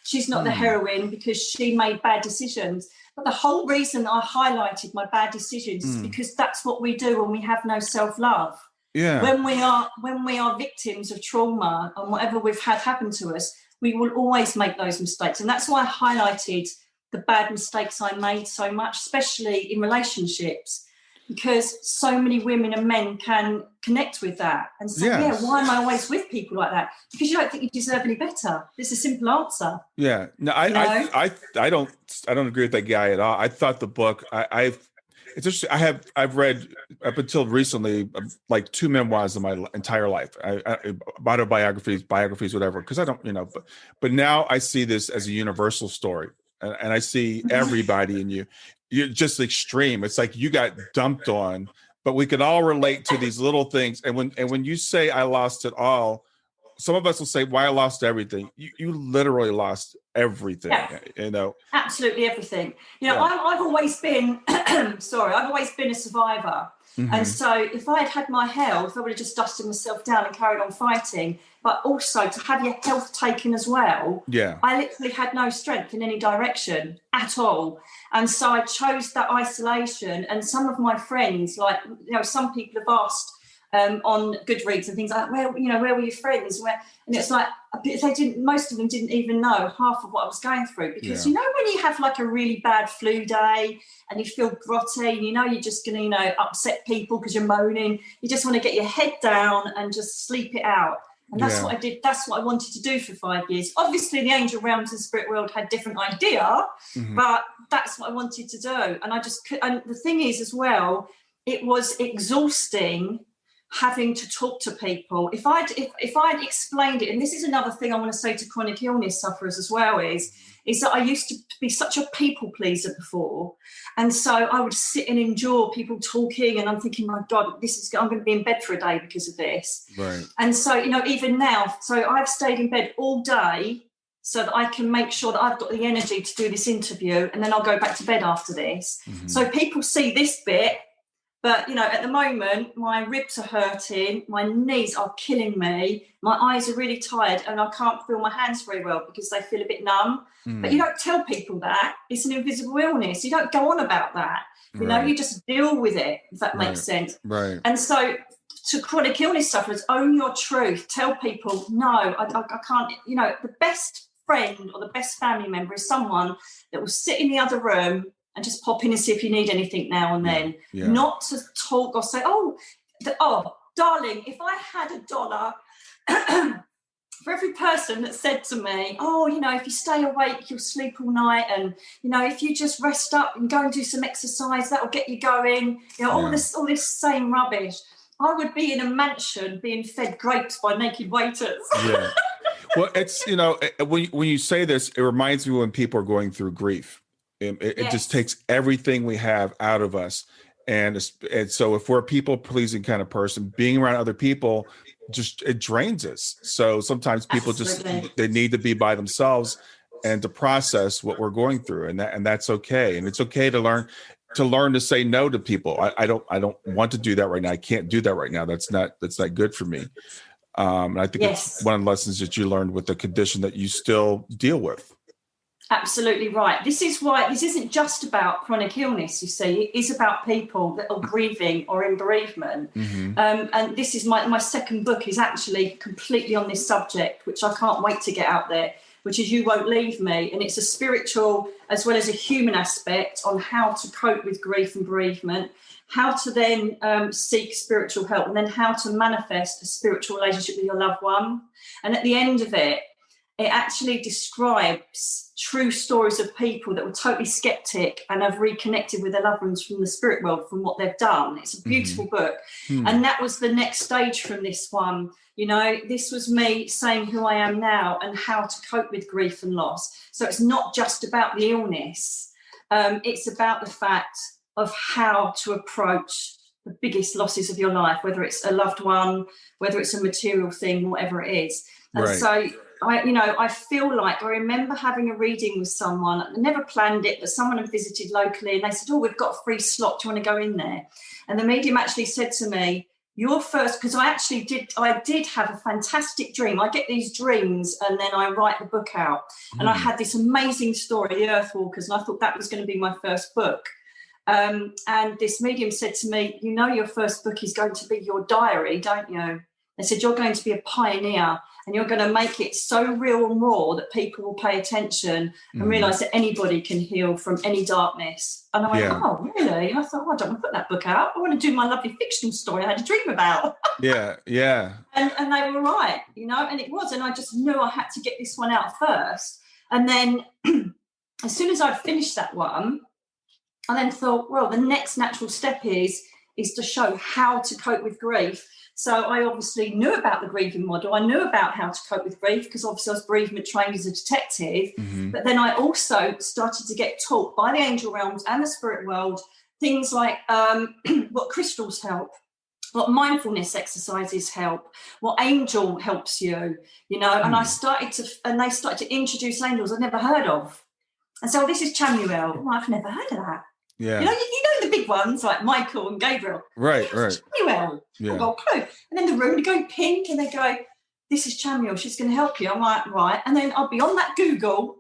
[SPEAKER 3] She's not the heroine because she made bad decisions. But the whole reason I highlighted my bad decisions is because that's what we do when we have no self-love.
[SPEAKER 1] Yeah.
[SPEAKER 3] When we are victims of trauma and whatever we've had happen to us, we will always make those mistakes. And that's why I highlighted the bad mistakes I made so much, especially in relationships, because so many women and men can connect with that and say,
[SPEAKER 1] Yes.
[SPEAKER 3] yeah, why am I always with people like that? Because you don't think you deserve any better. It's a simple answer.
[SPEAKER 1] Yeah. No, I don't agree with that guy at all. I thought the book, it's interesting. I've read up until recently like 2 memoirs in my entire life, autobiographies, biographies, whatever. Because I don't, but now I see this as a universal story, and I see everybody in you. You're just extreme. It's like you got dumped on, but we can all relate to these little things. And when you say I lost it all, some of us will say, "Why I lost everything." You literally lost everything.
[SPEAKER 3] Yeah. Absolutely everything.
[SPEAKER 1] Yeah.
[SPEAKER 3] I've always been I've always been a survivor.
[SPEAKER 1] Mm-hmm.
[SPEAKER 3] And so if I had my health, I would have just dusted myself down and carried on fighting. But also to have your health taken as well, I literally had no strength in any direction at all. And so I chose that isolation. And some of my friends, like, some people have asked on Goodreads and things like, where were your friends? And it's like, most of them didn't even know half of what I was going through, because when you have like a really bad flu day and you feel grotty, and you're just going to upset people because you're moaning, you just want to get your head down and just sleep it out. And that's what I did. That's what I wanted to do for 5 years. Obviously, the angel realms and spirit world had different idea, but that's what I wanted to do. And I just could. And the thing is, as well, it was exhausting having to talk to people. If I'd explained it, and this is another thing I want to say to chronic illness sufferers as well, is that I used to be such a people pleaser before. And so I would sit and endure people talking, and I'm thinking, my God, I'm going to be in bed for a day because of this.
[SPEAKER 1] Right.
[SPEAKER 3] And so, even now, so I've stayed in bed all day so that I can make sure that I've got the energy to do this interview, and then I'll go back to bed after this.
[SPEAKER 1] Mm-hmm.
[SPEAKER 3] So people see this bit, but, at the moment, my ribs are hurting, my knees are killing me, my eyes are really tired, and I can't feel my hands very well because they feel a bit numb. But you don't tell people that. It's an invisible illness. You don't go on about that. You just deal with it, if that makes sense.
[SPEAKER 1] Right.
[SPEAKER 3] And so to chronic illness sufferers, own your truth. Tell people, no, I can't. The best friend or the best family member is someone that will sit in the other room and just pop in and see if you need anything now and then. Not to talk or say, oh, darling, if I had $1 for every person that said to me, if you stay awake, you'll sleep all night, and if you just rest up and go and do some exercise, that'll get you going. All this same rubbish. I would be in a mansion being fed grapes by naked waiters.
[SPEAKER 1] Yeah. Well, it's when you say this, it reminds me when people are going through grief. It just takes everything we have out of us. And so if we're a people-pleasing kind of person, being around other people, it drains us. So sometimes people they need to be by themselves and to process what we're going through. And that's okay. And it's okay to learn to say no to people. I don't want to do that right now. I can't do that right now. That's not good for me. And I think it's one of the lessons that you learned with the condition that you still deal with.
[SPEAKER 3] Absolutely right. This is why this isn't just about chronic illness, you see. It is about people that are grieving or in bereavement.
[SPEAKER 1] Mm-hmm.
[SPEAKER 3] And this is my second book is actually completely on this subject, which I can't wait to get out there, which is You Won't Leave Me. And it's a spiritual as well as a human aspect on how to cope with grief and bereavement, how to then seek spiritual help, and then how to manifest a spiritual relationship with your loved one. And at the end of it, it actually describes true stories of people that were totally skeptic and have reconnected with their loved ones from the spirit world, from what they've done. It's a beautiful book. And that was the next stage from this one. This was me saying who I am now and how to cope with grief and loss. So it's not just about the illness. It's about the fact of how to approach the biggest losses of your life, whether it's a loved one, whether it's a material thing, whatever it is. And so I feel like I remember having a reading with someone. I never planned it, but someone had visited locally and they said, we've got a free slot. Do you want to go in there? And the medium actually said to me, your first, because I did have a fantastic dream. I get these dreams and then I write the book out. And I had this amazing story, The Earthwalkers, and I thought that was going to be my first book. And this medium said to me, you know, your first book is going to be your diary, don't you? They said, you're going to be a pioneer and you're going to make it so real and raw that people will pay attention and realise that anybody can heal from any darkness. And I went, oh, really? And I thought, I don't want to put that book out. I want to do my lovely fictional story I had a dream about.
[SPEAKER 1] Yeah.
[SPEAKER 3] And they were right, you know, and it was. And I just knew I had to get this one out first. And then as soon as I'd finished that one, I then thought, well, the next natural step is to show how to cope with grief. So I obviously knew about the grieving model. I knew about how to cope with grief because obviously I was bereavement trained as a detective. But then I also started to get taught by the angel realms and the spirit world things like what crystals help, what mindfulness exercises help, what angel helps you, you know. And they started to introduce angels I'd never heard of. And so this is Chamuel. Well, I've never heard of that.
[SPEAKER 1] Yeah.
[SPEAKER 3] You know the big ones like Michael and Gabriel.
[SPEAKER 1] Right.
[SPEAKER 3] Chamuel.
[SPEAKER 1] Yeah.
[SPEAKER 3] I've got a clue. And then the room, they go pink and they go, this is Chamuel. She's going to help you. I'm like, right. And then I'll be on that Google.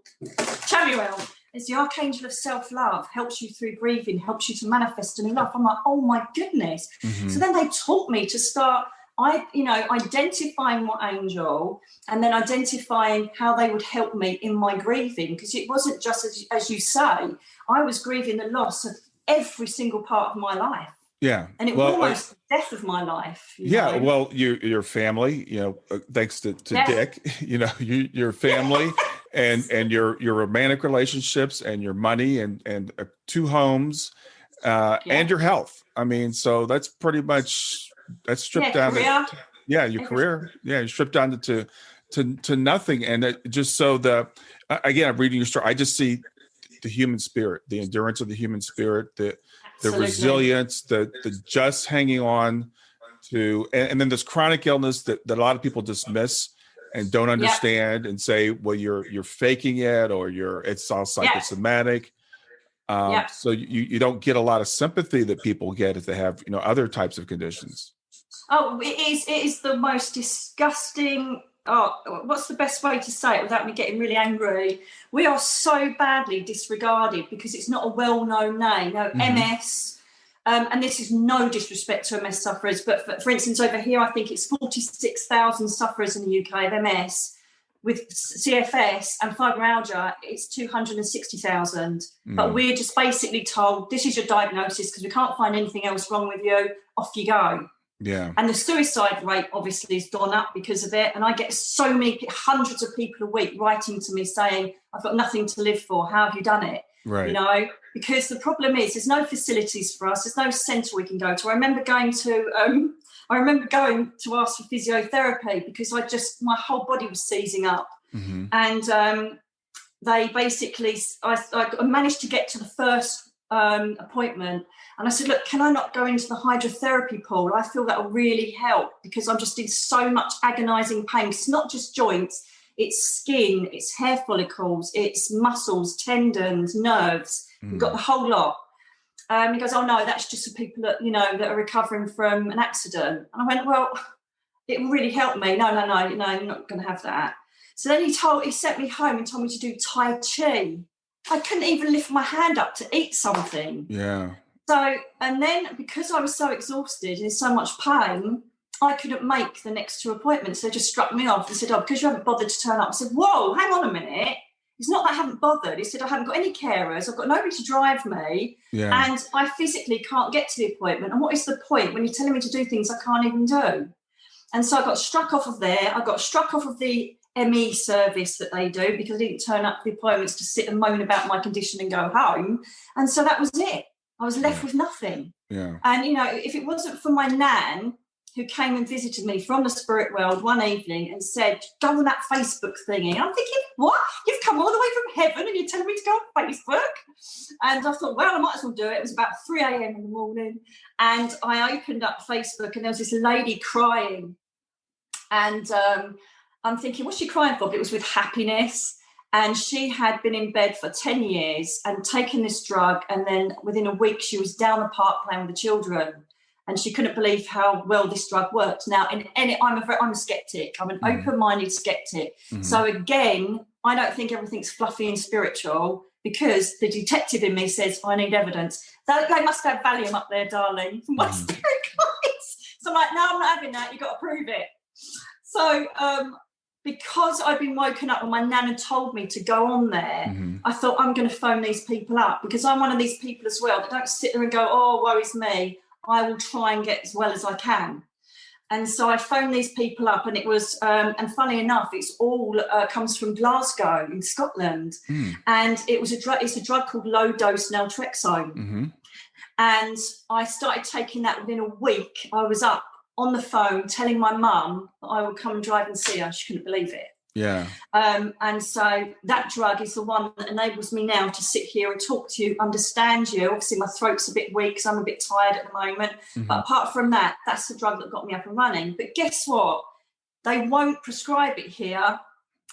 [SPEAKER 3] Chamuel is the archangel of self-love, helps you through grieving, helps you to manifest a new life. I'm like, oh my goodness. So then they taught me to start, identifying what angel and then identifying how they would help me in my grieving. Because it wasn't just, as you say, I was grieving the loss of every single part of my life.
[SPEAKER 1] Yeah.
[SPEAKER 3] And it was almost the death of my life. You know?
[SPEAKER 1] Well, your family, you know, thanks to Dick, you know, your family and your romantic relationships and your money and 2 homes and your health. I mean, so that's pretty much, that's stripped down
[SPEAKER 3] career.
[SPEAKER 1] Your career. Yeah, you stripped down to nothing. And just so again, I'm reading your story. I just see the human spirit, the endurance of the human spirit, the resilience, the just hanging on to, and then this chronic illness that a lot of people dismiss and don't understand and say, well, you're faking it or it's all psychosomatic. So you don't get a lot of sympathy that people get if they have, you know, other types of conditions.
[SPEAKER 3] Oh, it is the most disgusting. Oh, what's the best way to say it without me getting really angry? We are so badly disregarded because it's not a well-known name. No, MS, and this is no disrespect to MS sufferers, but for instance, over here, I think it's 46,000 sufferers in the UK of MS. With CFS and fibromyalgia, it's 260,000. But we're just basically told, this is your diagnosis because we can't find anything else wrong with you. Off you go. Yeah. And the suicide rate obviously has gone up because of it. And I get so many, hundreds of people a week writing to me saying, I've got nothing to live for. How have you done it? Right. You know, because the problem is there's no facilities for us. There's no centre we can go to. I remember going to ask for physiotherapy because my whole body was seizing up. And they basically, I managed to get to the first appointment. And I said, look, can I not go into the hydrotherapy pool? I feel that will really help because I'm just in so much agonising pain. It's not just joints, it's skin, it's hair follicles, it's muscles, tendons, nerves. You've got the whole lot. He goes, oh, no, that's just for people that, you know, that are recovering from an accident. And I went, well, it will really help me. No, you're not going to have that. So then he sent me home and told me to do Tai Chi. I couldn't even lift my hand up to eat something. Yeah. So, and then because I was so exhausted and in so much pain, I couldn't make the next 2 appointments. They just struck me off and said, oh, because you haven't bothered to turn up. I said, whoa, hang on a minute. It's not that I haven't bothered. He said, I haven't got any carers. I've got nobody to drive me. Yeah. And I physically can't get to the appointment. And what is the point when you're telling me to do things I can't even do? And so I got struck off of there. I got struck off of the ME service that they do because I didn't turn up for the appointments to sit and moan about my condition and go home. And so that was it. I was left with nothing. Yeah. And, you know, if it wasn't for my nan, who came and visited me from the spirit world one evening and said, go on that Facebook thingy. And I'm thinking, what? You've come all the way from heaven and you're telling me to go on Facebook? And I thought, well, I might as well do it. It was about 3 a.m. in the morning. And I opened up Facebook and there was this lady crying. And I'm thinking, what's she crying for? But it was with happiness. And she had been in bed for 10 years and taken this drug. And then within a week, she was down the park playing with the children. And she couldn't believe how well this drug worked. Now, I'm a skeptic. I'm an open-minded skeptic. So again, I don't think everything's fluffy and spiritual because the detective in me says, I need evidence. They must have Valium up there, darling. My spirit guides. So I'm like, no, I'm not having that. You've got to prove it. So because I'd been woken up when my nan had told me to go on there, I thought, I'm going to phone these people up, because I'm one of these people as well that don't sit there and go, oh, worries me. I will try and get as well as I can. And so I phoned these people up, and it was, and funny enough, it's all comes from Glasgow in Scotland. And it was it's a drug called low-dose naltrexone. And I started taking that within a week. I was up on the phone telling my mum that I would come and drive and see her. She couldn't believe it.
[SPEAKER 1] Yeah.
[SPEAKER 3] And so that drug is the one that enables me now to sit here and talk to you, understand you. Obviously, my throat's a bit weak because I'm a bit tired at the moment. But apart from that, that's the drug that got me up and running. But guess what? They won't prescribe it here.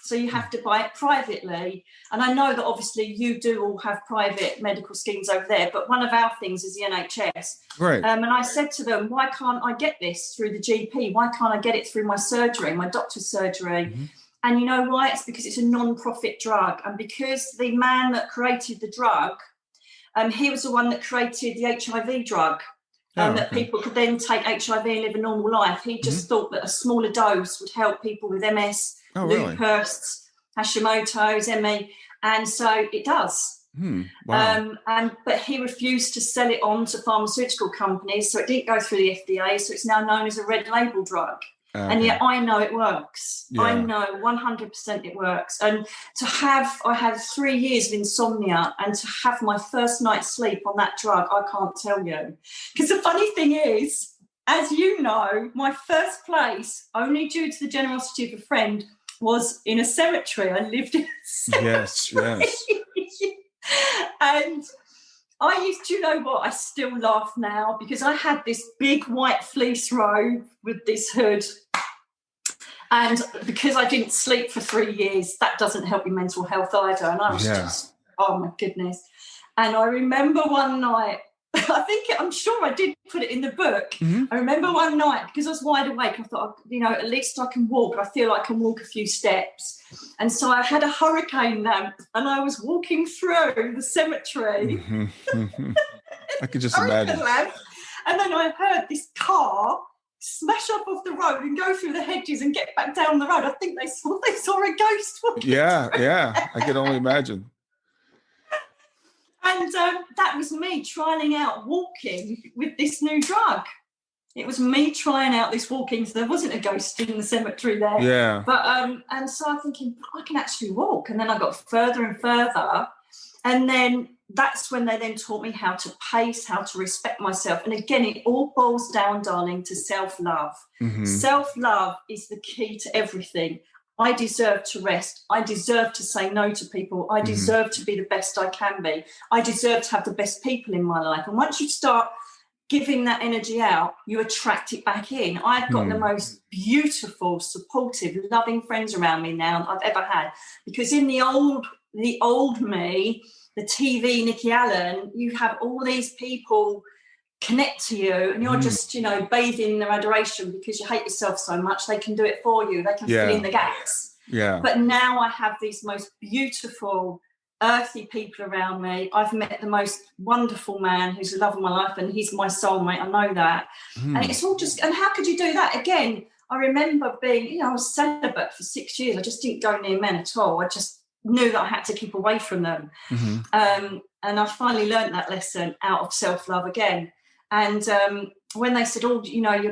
[SPEAKER 3] So you have to buy it privately. And I know that obviously you do all have private medical schemes over there, but one of our things is the NHS.
[SPEAKER 1] Right.
[SPEAKER 3] And I said to them, why can't I get this through the GP? Why can't I get it through my surgery, my doctor's surgery? And you know why? It's because it's a non-profit drug. And because the man that created the drug, he was the one that created the HIV drug. That people could then take HIV and live a normal life. He just thought that a smaller dose would help people with MS, lupus, Hashimoto's, ME, and so it does.
[SPEAKER 1] Wow.
[SPEAKER 3] But he refused to sell it on to pharmaceutical companies, so it didn't go through the FDA, so it's now known as a red label drug. And yet I know it works. I know 100% it works. And I had 3 years of insomnia, and to have my first night's sleep on that drug, I can't tell you. Because the funny thing is, as you know, my first place, only due to the generosity of a friend, was in a cemetery. I lived in a cemetery. Yes. And do you know what? I still laugh now, because I had this big white fleece robe with this hood. And because I didn't sleep for 3 years, that doesn't help your mental health either. And I was just, oh my goodness. And I remember one night, I'm sure I did put it in the book. I remember one night, because I was wide awake, I thought, at least I can walk. I feel I can walk a few steps. And so I had a hurricane lamp, and I was walking through the cemetery.
[SPEAKER 1] I could just imagine.
[SPEAKER 3] Lamp, and then I heard this car smash up off the road and go through the hedges and get back down the road. I think they saw a ghost walking.
[SPEAKER 1] Yeah. I can only imagine.
[SPEAKER 3] And that was me trying out walking with this new drug. It was me trying out this walking. So there wasn't a ghost in the cemetery there.
[SPEAKER 1] Yeah.
[SPEAKER 3] But and so I'm thinking, I can actually walk. And then I got further and further. And then that's when they then taught me how to pace, how to respect myself. And again, it all boils down, darling, to self-love. Self-love is the key to everything. I deserve to rest. I deserve to say no to people. I deserve to be the best I can be. I deserve to have the best people in my life. And once you start giving that energy out, you attract it back in. I've got the most beautiful, supportive, loving friends around me now I've ever had. Because in the old me, the TV Nicky Allen, you have all these people connect to you, and you're just, bathing in their adoration because you hate yourself so much. They can do it for you. They can fill in the gaps.
[SPEAKER 1] Yeah.
[SPEAKER 3] But now I have these most beautiful, earthy people around me. I've met the most wonderful man who's the love of my life, and he's my soulmate. I know that. And it's all just, and how could you do that? Again, I remember being, I was celibate for 6 years. I just didn't go near men at all. I just knew that I had to keep away from them. And I finally learned that lesson out of self-love again. And when they said, you're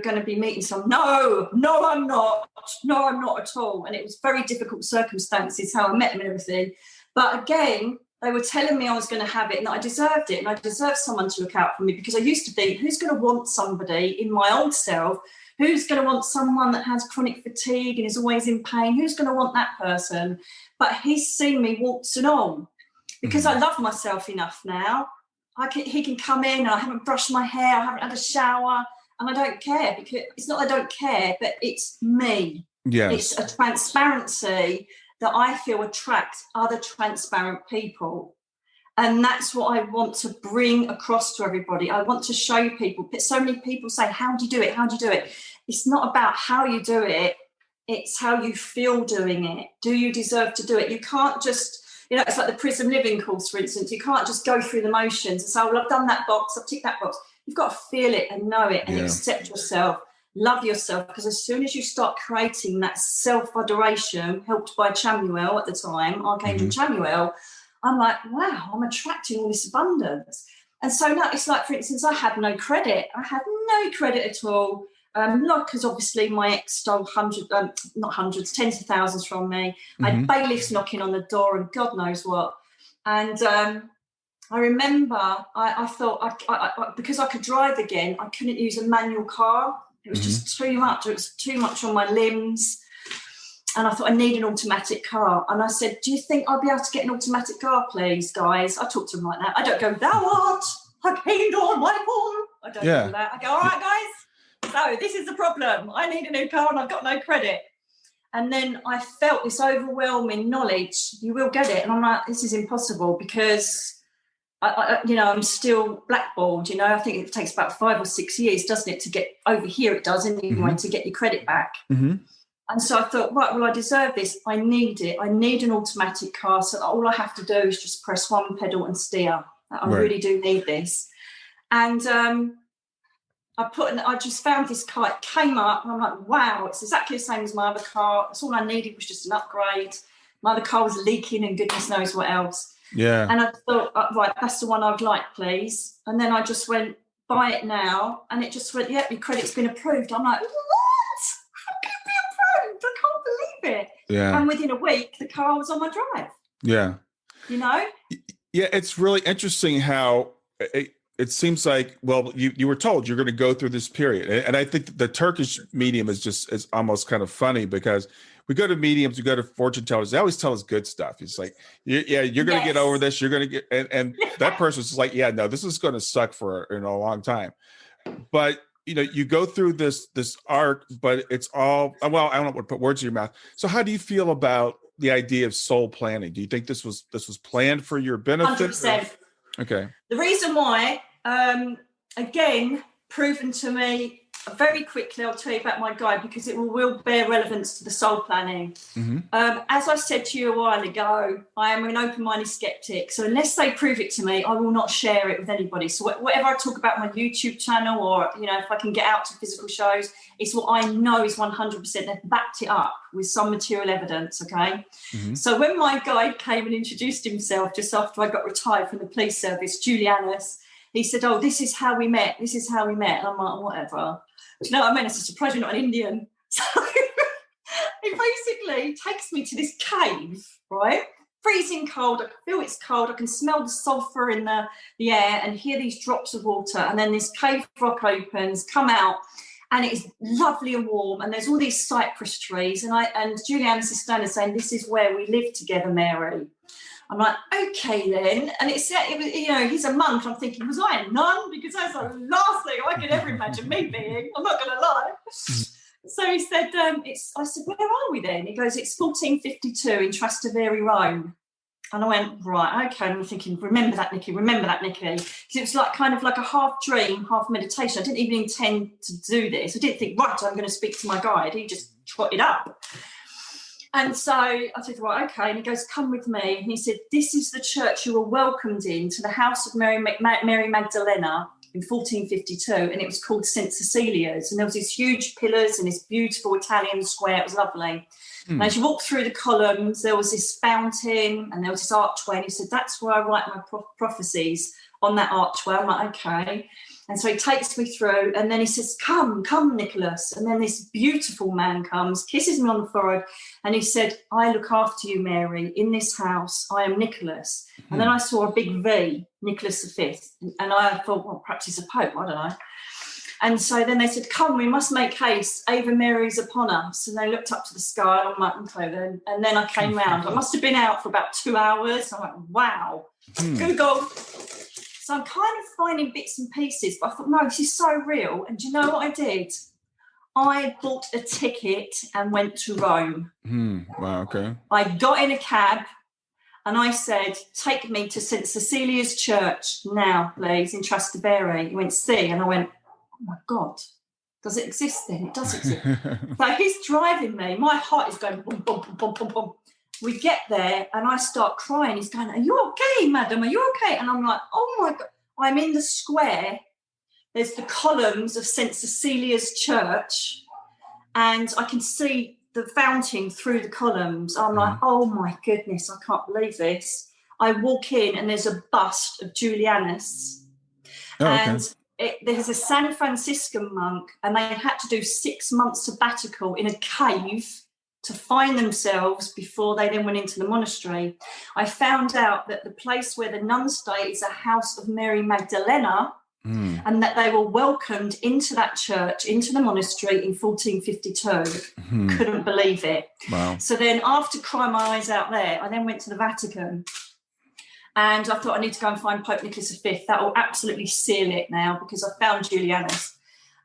[SPEAKER 3] going to be meeting some, no, I'm not. No, I'm not at all. And it was very difficult circumstances, how I met them and everything. But again, they were telling me I was going to have it and that I deserved it. And I deserved someone to look out for me, because I used to think, who's going to want somebody in my old self? Who's going to want someone that has chronic fatigue and is always in pain? Who's going to want that person? But he's seen me warts and all, because I love myself enough now. He can come in and I haven't brushed my hair, I haven't had a shower, and I don't care, because it's not I don't care, but it's me.
[SPEAKER 1] Yes.
[SPEAKER 3] It's a transparency that I feel attracts other transparent people. And that's what I want to bring across to everybody. I want to show people. So many people say, how do you do it? How do you do it? It's not about how you do it. It's how you feel doing it. Do you deserve to do it? You can't just, you know, it's like the Prism Living course, for instance. You can't just go through the motions and say, well, I've done that box, I've ticked that box. You've got to feel it and know it and accept yourself, love yourself, because as soon as you start creating that self-adoration, helped by Chamuel at the time, Archangel Chamuel, I'm like, wow, I'm attracting all this abundance. And so now it's like, for instance, I had no credit. I had no credit at all. Not because obviously my ex stole tens of thousands from me. I had bailiffs knocking on the door and God knows what. And I remember I thought I because I could drive again, I couldn't use a manual car. It was just too much. It was too much on my limbs. And I thought, I need an automatic car. And I said, do you think I'll be able to get an automatic car, please, guys? I talk to them like that. I don't go, thou art a king on my form. I don't do that. I go, all right, guys. So this is the problem. I need a new car and I've got no credit. And then I felt this overwhelming knowledge. You will get it. And I'm like, this is impossible because, I'm still blackballed. You know, I think it takes about 5 or 6 years, doesn't it, to get over here? It does anyway, to get your credit back. And so I thought, right, well, I deserve this. I need it. I need an automatic car. So all I have to do is just press one pedal and steer. I really do need this. And I just found this car. It came up and I'm like, wow, it's exactly the same as my other car. That's all I needed was just an upgrade. My other car was leaking and goodness knows what else. Yeah. And I thought, right, that's the one I'd like, please. And then I just went, buy it now. And it just went, yep, your credit's been approved. I'm like, what? How can it be approved? I can't believe it. Yeah. And within a week, the car was on my drive.
[SPEAKER 1] Yeah.
[SPEAKER 3] You know?
[SPEAKER 1] Yeah, it's really interesting how it seems like, well, you were told you're going to go through this period. And I think the Turkish medium is almost kind of funny because we go to mediums, we go to fortune tellers. They always tell us good stuff. It's like, you're going to get over this. You're going to get, and that person's just like, yeah, no, this is going to suck for a long time. But, you go through this arc, but it's all, well, I don't want to put words in your mouth. So how do you feel about the idea of soul planning? Do you think this was planned for your benefit?
[SPEAKER 3] 100%.
[SPEAKER 1] Okay.
[SPEAKER 3] The reason why, again, proven to me very quickly, I'll tell you about my guide because it will bear relevance to the soul planning. As I said to you a while ago, I am an open-minded skeptic. So unless they prove it to me, I will not share it with anybody. So whatever I talk about on my YouTube channel or, if I can get out to physical shows, it's what I know is 100%. They've backed it up with some material evidence, okay? So when my guide came and introduced himself just after I got retired from the police service, Julianus, he said, oh, this is how we met. This is how we met. And I'm like, whatever. Do you know what I mean? It's a surprise you're not an Indian. So he basically takes me to this cave, right? Freezing cold. I can feel it's cold. I can smell the sulfur in the air and hear these drops of water. And then this cave rock opens, come out, and it's lovely and warm. And there's all these cypress trees. And Julianus is standing saying, this is where we live together, Mary. I'm like, okay then. And it was, he's a monk. I'm thinking, was I a nun? Because that's the last thing I could ever imagine me being. I'm not going to lie. So he said, I said, where are we then? He goes, it's 1452 in Trastevere, Rome. And I went, right, okay. And I'm thinking, remember that, Nicky. Because it was kind of like a half dream, half meditation. I didn't even intend to do this. I didn't think, right, I'm going to speak to my guide. He just trotted up. And so I said, right, okay. And he goes, come with me. And he said, this is the church you were welcomed in to the house of Mary Magdalena in 1452. And it was called St. Cecilia's. And there was these huge pillars and this beautiful Italian square. It was lovely. And as you walk through the columns, there was this fountain and there was this archway. And he said, that's where I write my prophecies, on that archway. I'm like, okay. And so he takes me through and then he says, come, Nicholas. And then this beautiful man comes, kisses me on the forehead. And he said, I look after you, Mary. In this house, I am Nicholas. And then I saw a big V, Nicholas V. And I thought, well, perhaps he's a pope. I don't know. And so then they said, come, we must make haste. Ave Mary's upon us. And they looked up to the sky. I'm like, okay then. And then I came round. I must have been out for about 2 hours. I'm like, wow, Google. So I'm kind of finding bits and pieces, but I thought, no, this is so real. And do you know what I did? I bought a ticket and went to Rome.
[SPEAKER 1] Wow, okay.
[SPEAKER 3] I got in a cab and I said, take me to St. Cecilia's Church now, please, in Trastevere. He went, see. And I went, oh, my God, does it exist then? It does exist. So he's driving me. My heart is going boom, boom, boom, boom, boom, boom. we get there and I start crying. He's going, "Are you okay, madam? Are you okay?" And I'm like, "Oh my God." I'm in the square. There's the columns of St. Cecilia's Church, and I can see the fountain through the columns. I'm like, "Oh my goodness, I can't believe this." I walk in and there's a bust of Julianus.
[SPEAKER 1] Oh, okay.
[SPEAKER 3] And there's a San Franciscan monk, and they had to do 6 months sabbatical in a cave to find themselves before they then went into the monastery. I found out that the place where the nuns stay is a house of Mary Magdalena, and that they were welcomed into that church, into the monastery in 1452. Couldn't believe it.
[SPEAKER 1] Wow.
[SPEAKER 3] So then after crying my eyes out there, I then went to the Vatican. And I thought, I need to go and find Pope Nicholas V. That will absolutely seal it now, because I found Julianus.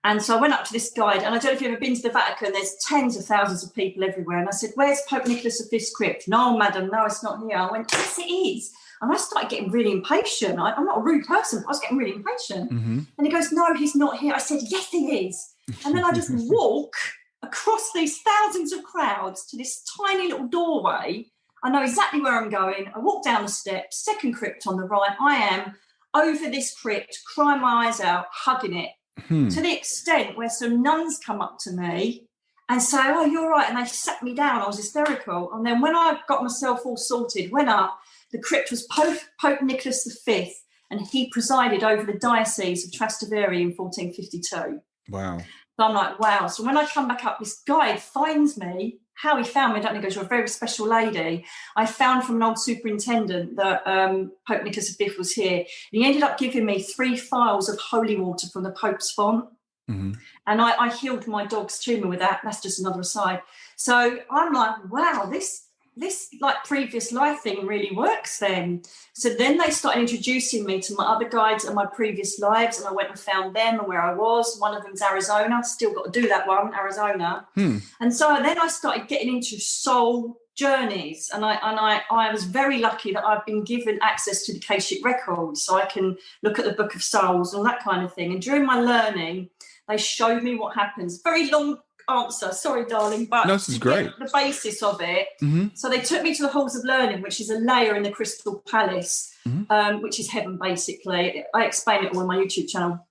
[SPEAKER 3] And so I went up to this guide, and I don't know if you've ever been to the Vatican, there's tens of thousands of people everywhere. And I said, "Where's Pope Nicholas V's crypt?" "No, madam, no, it's not here." I went, "Yes, it is." And I started getting really impatient. I'm not a rude person, but I was getting really impatient. And he goes, "No, he's not here." I said, "Yes, he is." And then I just walk across these thousands of crowds to this tiny little doorway. I know exactly where I'm going. I walk down the steps, second crypt on the right. I am over this crypt, crying my eyes out, hugging it, to the extent where some nuns come up to me and say, "Oh, you're right." And they sat me down. I was hysterical. And then when I got myself all sorted, went up, the crypt was Pope Nicholas V, and he presided over the diocese of Trastevere in 1452.
[SPEAKER 1] Wow.
[SPEAKER 3] So I'm like, wow. So when I come back up, this guide finds me. How he found me, I don't know. He goes, "You're a very special lady." I found from an old superintendent that Pope Nicholas V was here. And he ended up giving me 3 phials of holy water from the Pope's font. And I healed my dog's tumour with that. That's just another aside. So I'm like, wow, this like previous life thing really works then. So then they started introducing me to my other guides and my previous lives, and I went and found them and where I was. One of them's Arizona. Still got to do that one, Arizona. And so then I started getting into soul journeys, and I was very lucky that I've been given access to the Akashic records, so I can look at the Book of Souls and all that kind of thing. And during my learning, they showed me what happens. Very long answer, sorry darling, but
[SPEAKER 1] no, this is great.
[SPEAKER 3] The basis of it. So they took me to the halls of learning, which is a layer in the Crystal Palace, which is heaven basically. I explain it all on my YouTube channel.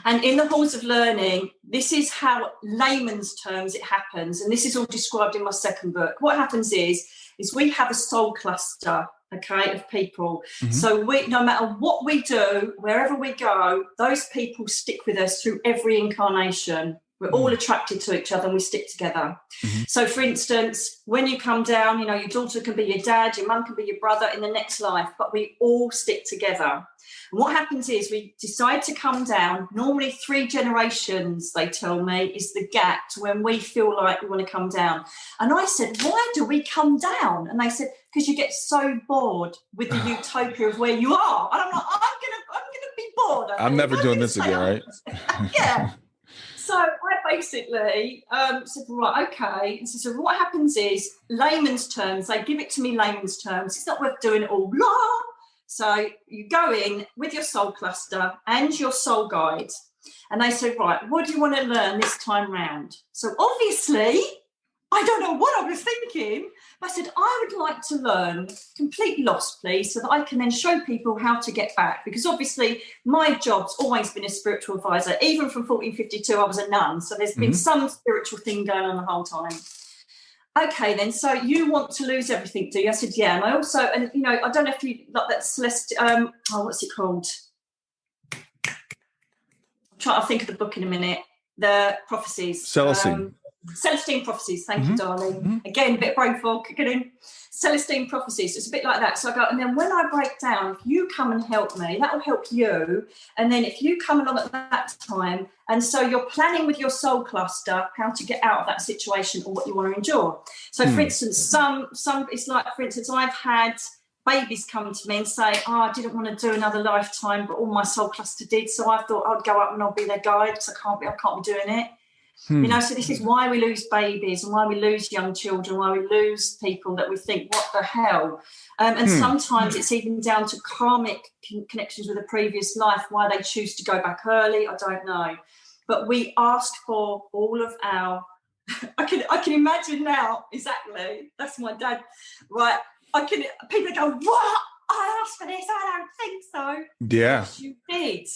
[SPEAKER 3] And in the halls of learning, this is how layman's terms it happens, and this is all described in my second book. What happens is we have a soul cluster, okay, of people. So no matter what we do, wherever we go, those people stick with us through every incarnation. We're all attracted to each other and we stick together. So, for instance, when you come down, you know, your daughter can be your dad, your mum can be your brother in the next life, but we all stick together. And what happens is we decide to come down. Normally 3 generations, they tell me, is the gap to when we feel like we want to come down. And I said, "Why do we come down?" And they said, "Because you get so bored with the utopia of where you are." And I'm like, I'm gonna be bored.
[SPEAKER 1] I'm never doing this again, right?
[SPEAKER 3] Yeah. So I basically said, right, okay. And so what happens is, layman's terms, they give it to me layman's terms. It's not worth doing it all. Blah. So you go in with your soul cluster and your soul guide. And they say, right, what do you want to learn this time round? So obviously, I don't know what I was thinking. But I said, I would like to learn complete loss, please, so that I can then show people how to get back. Because obviously my job's always been a spiritual advisor. Even from 1452, I was a nun. So there's been some spiritual thing going on the whole time. Okay, then, so you want to lose everything, do you? I said, yeah. And I also, and you know, I don't know if you like that celestial, what's it called? I'm trying to think of the book in a minute. The prophecies.
[SPEAKER 1] Celestine.
[SPEAKER 3] Celestine prophecies, thank you, darling. Again, a bit of brain fog, getting Celestine prophecies. It's a bit like that. So I go, and then when I break down, if you come and help me, that will help you. And then if you come along at that time, and so you're planning with your soul cluster how to get out of that situation or what you want to endure. So, for instance, some it's like, for instance, I've had babies come to me and say, "Oh, I didn't want to do another lifetime, but all my soul cluster did. So I thought I'd go up and I'll be their guide because I can't be doing it." You know, so this is why we lose babies and why we lose young children, why we lose people that we think, what the hell? And sometimes it's even down to karmic connections with a previous life, why they choose to go back early, I don't know. But we ask for all of our I can imagine now, exactly. That's my dad. Right. People go, what? I asked for this. I don't think so.
[SPEAKER 1] Yeah.
[SPEAKER 3] Yes, you did.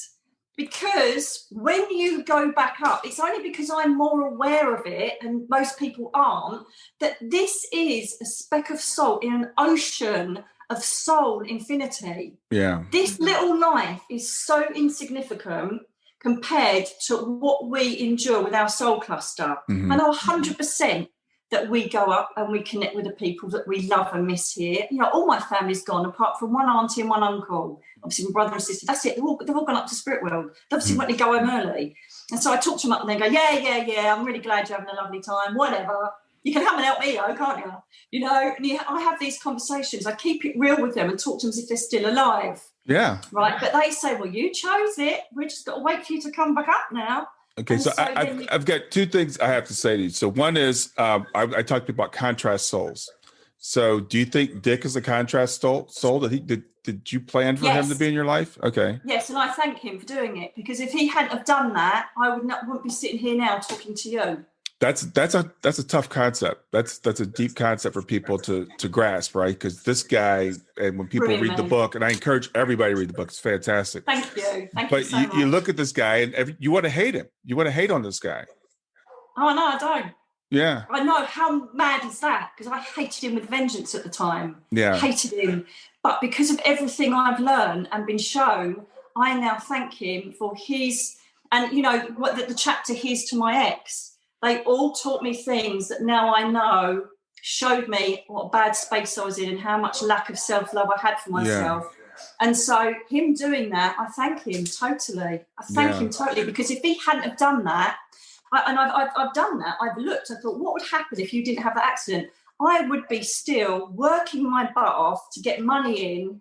[SPEAKER 3] Because when you go back up, it's only because I'm more aware of it, and most people aren't, that this is a speck of salt in an ocean of soul infinity.
[SPEAKER 1] Yeah.
[SPEAKER 3] This little life is so insignificant compared to what we endure with our soul cluster.
[SPEAKER 1] Mm-hmm.
[SPEAKER 3] I know 100% that we go up and we connect with the people that we love and miss here. You know, all my family's gone, apart from one auntie and one uncle. Obviously, my brother and sister, that's it. They've all gone up to spirit world. They obviously want to go home early. And so I talk to them up and they go, yeah, I'm really glad you're having a lovely time, whatever. You can come and help me, though, can't you? You know, and I have these conversations. I keep it real with them and talk to them as if they're still alive.
[SPEAKER 1] Yeah.
[SPEAKER 3] Right. But they say, well, you chose it. We're just got to wait for you to come back up now.
[SPEAKER 1] Okay, so I've got two things I have to say to you. So one is I talked about contrast souls. So do you think Dick is a contrast soul? Did you plan for him to be in your life? Okay.
[SPEAKER 3] Yes, and I thank him for doing it, because if he hadn't have done that, I wouldn't be sitting here now talking to you.
[SPEAKER 1] That's a tough concept. That's a deep concept for people to grasp, right? Because this guy, and when people read the book, and I encourage everybody to read the book, it's fantastic.
[SPEAKER 3] Thank you. Thank
[SPEAKER 1] you
[SPEAKER 3] so
[SPEAKER 1] much.
[SPEAKER 3] But
[SPEAKER 1] you look at this guy and you want to hate him. You want to hate on this guy.
[SPEAKER 3] Oh, no, I don't.
[SPEAKER 1] Yeah.
[SPEAKER 3] I know. How mad is that? Because I hated him with vengeance at the time.
[SPEAKER 1] Yeah.
[SPEAKER 3] Hated him. But because of everything I've learned and been shown, I now thank him for his, and you know, what the chapter his to my ex, they all taught me things that now I know, showed me what bad space I was in and how much lack of self-love I had for myself. Yeah. And so him doing that, I thank him totally. I thank him totally, because if he hadn't have done that, I've done that, I've looked, I thought, what would happen if you didn't have that accident? I would be still working my butt off to get money in,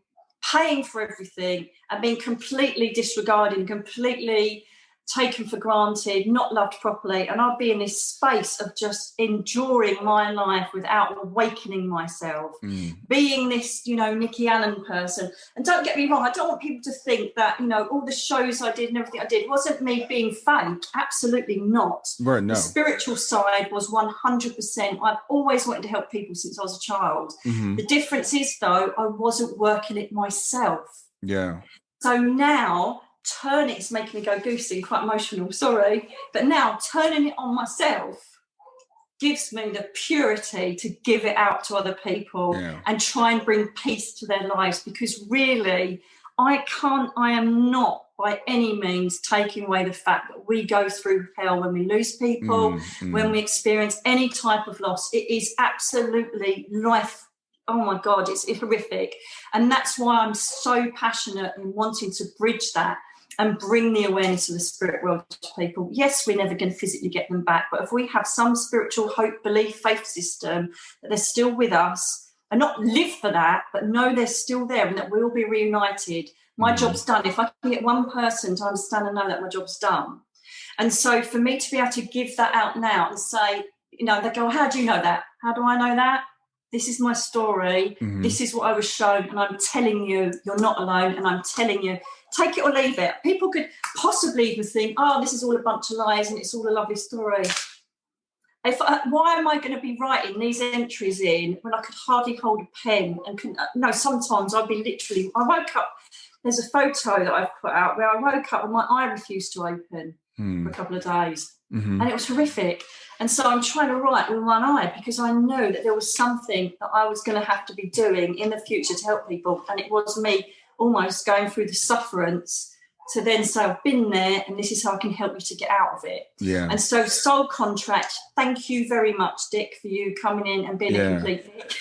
[SPEAKER 3] paying for everything, and being completely disregarded, completely taken for granted, not loved properly. And I'd be in this space of just enduring my life without awakening myself, being this, you know, Nicky Allen person. And don't get me wrong, I don't want people to think that, you know, all the shows I did and everything I did wasn't me being fake. Absolutely not.
[SPEAKER 1] Right, no.
[SPEAKER 3] The spiritual side was 100%. I've always wanted to help people since I was a child. Mm-hmm. The difference is, though, I wasn't working it myself.
[SPEAKER 1] Yeah.
[SPEAKER 3] So now, it's making me go goosey, quite emotional, sorry. But now turning it on myself gives me the purity to give it out to other people and try and bring peace to their lives, because really I am not by any means taking away the fact that we go through hell when we lose people, when we experience any type of loss. It is absolutely life. Oh my God, it's horrific. And that's why I'm so passionate in wanting to bridge that and bring the awareness of the spirit world to people. Yes, we're never going to physically get them back, but if we have some spiritual hope, belief, faith system that they're still with us, and not live for that, but know they're still there and that we'll be reunited, my job's done. If I can get one person to understand and know that, my job's done. And so for me to be able to give that out now and say, you know, they go, how do you know that? How do I know that? This is my story. This is what I was shown. And I'm telling you, you're not alone. And I'm telling you, take it or leave it. People could possibly even think, oh, this is all a bunch of lies and it's all a lovely story. Why am I going to be writing these entries in when I could hardly hold a pen? And sometimes I'd be literally, I woke up, there's a photo that I've put out where I woke up and my eye refused to open for a couple of days. And it was horrific. And so I'm trying to write with one eye, because I know that there was something that I was going to have to be doing in the future to help people. And it was me almost going through the sufferance to then say, I've been there and this is how I can help you to get out of it. Yeah. And so Soul Contract, thank you very much, Dick, for you coming in and being a complete Dick.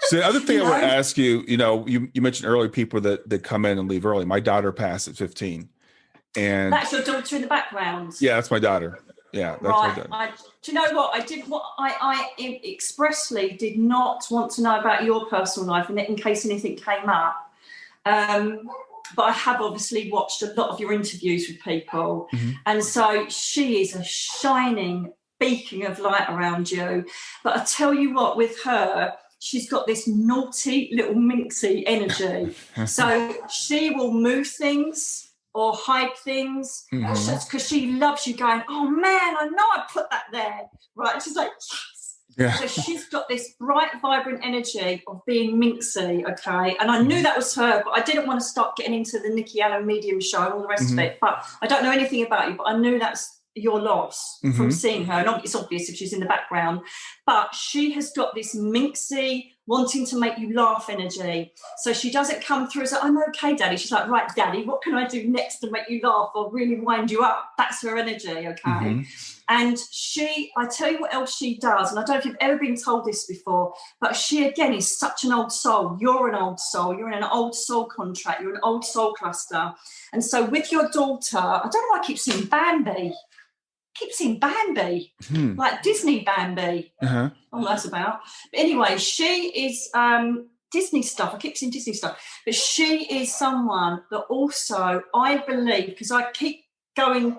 [SPEAKER 1] So the other thing I want to ask you, you mentioned earlier people that come in and leave early. My daughter passed at 15. And
[SPEAKER 3] that's your daughter in the background?
[SPEAKER 1] Yeah, that's my daughter. Yeah, that's my daughter.
[SPEAKER 3] Do you know what? I expressly did not want to know about your personal life in case anything came up. But I have obviously watched a lot of your interviews with people. And so she is a shining beacon of light around you. But I tell you what, with her, she's got this naughty little minxy energy. So she will move things or hide things,
[SPEAKER 1] Mm-hmm.
[SPEAKER 3] because she loves you going, oh man, I know I put that there, right? And she's like, yes.
[SPEAKER 1] Yeah.
[SPEAKER 3] So she's got this bright, vibrant energy of being minxy, okay? And I knew that was her, but I didn't want to start getting into the Nicky Allen medium show and all the rest of it. But I don't know anything about you, but I knew that's your loss from seeing her. And it's obvious if she's in the background. But she has got this minxy, wanting to make you laugh energy. So she doesn't come through as like, I'm okay, Daddy. She's like, right, Daddy, what can I do next to make you laugh or really wind you up? That's her energy, okay? And I tell you what else she does, and I don't know if you've ever been told this before, but she, again, is such an old soul. You're an old soul. You're in an old soul contract. You're an old soul cluster. And so with your daughter, I don't know why I keep seeing Bambi. Like Disney Bambi. Oh, that's about. But anyway, she is Disney stuff. I keep seeing Disney stuff. But she is someone that also, I believe, because I keep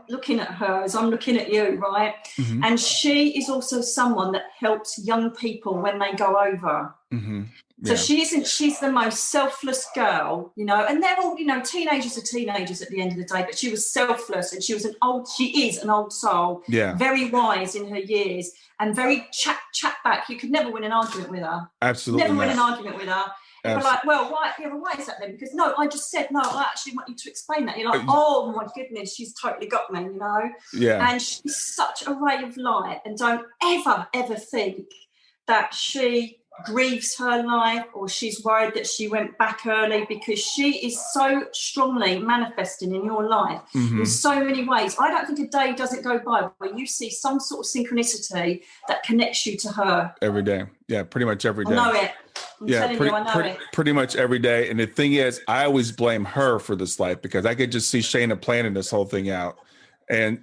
[SPEAKER 3] looking at her as I'm looking at you, right? And she is also someone that helps young people when they go over. So she's the most selfless girl, you know, and they're all, you know, teenagers are teenagers at the end of the day, but she was selfless and she is an old soul, very wise in her years and very chat back. You could never win an argument with her.
[SPEAKER 1] Absolutely
[SPEAKER 3] Never win an argument with her. You're like, well, why? Yeah, well, why is that then? Because no, I just said no. I actually want you to explain that. You're like, oh my goodness, she's totally got me, you know.
[SPEAKER 1] Yeah.
[SPEAKER 3] And she's such a ray of light. And don't ever think that she grieves her life or she's worried that she went back early, because she is so strongly manifesting in your life in so many ways. I don't think a day doesn't go by where you see some sort of synchronicity that connects you to her.
[SPEAKER 1] Every day. Yeah, pretty much every day.
[SPEAKER 3] I know it. I know it.
[SPEAKER 1] Pretty much every day. And the thing is, I always blame her for this life, because I could just see Shayna planning this whole thing out. And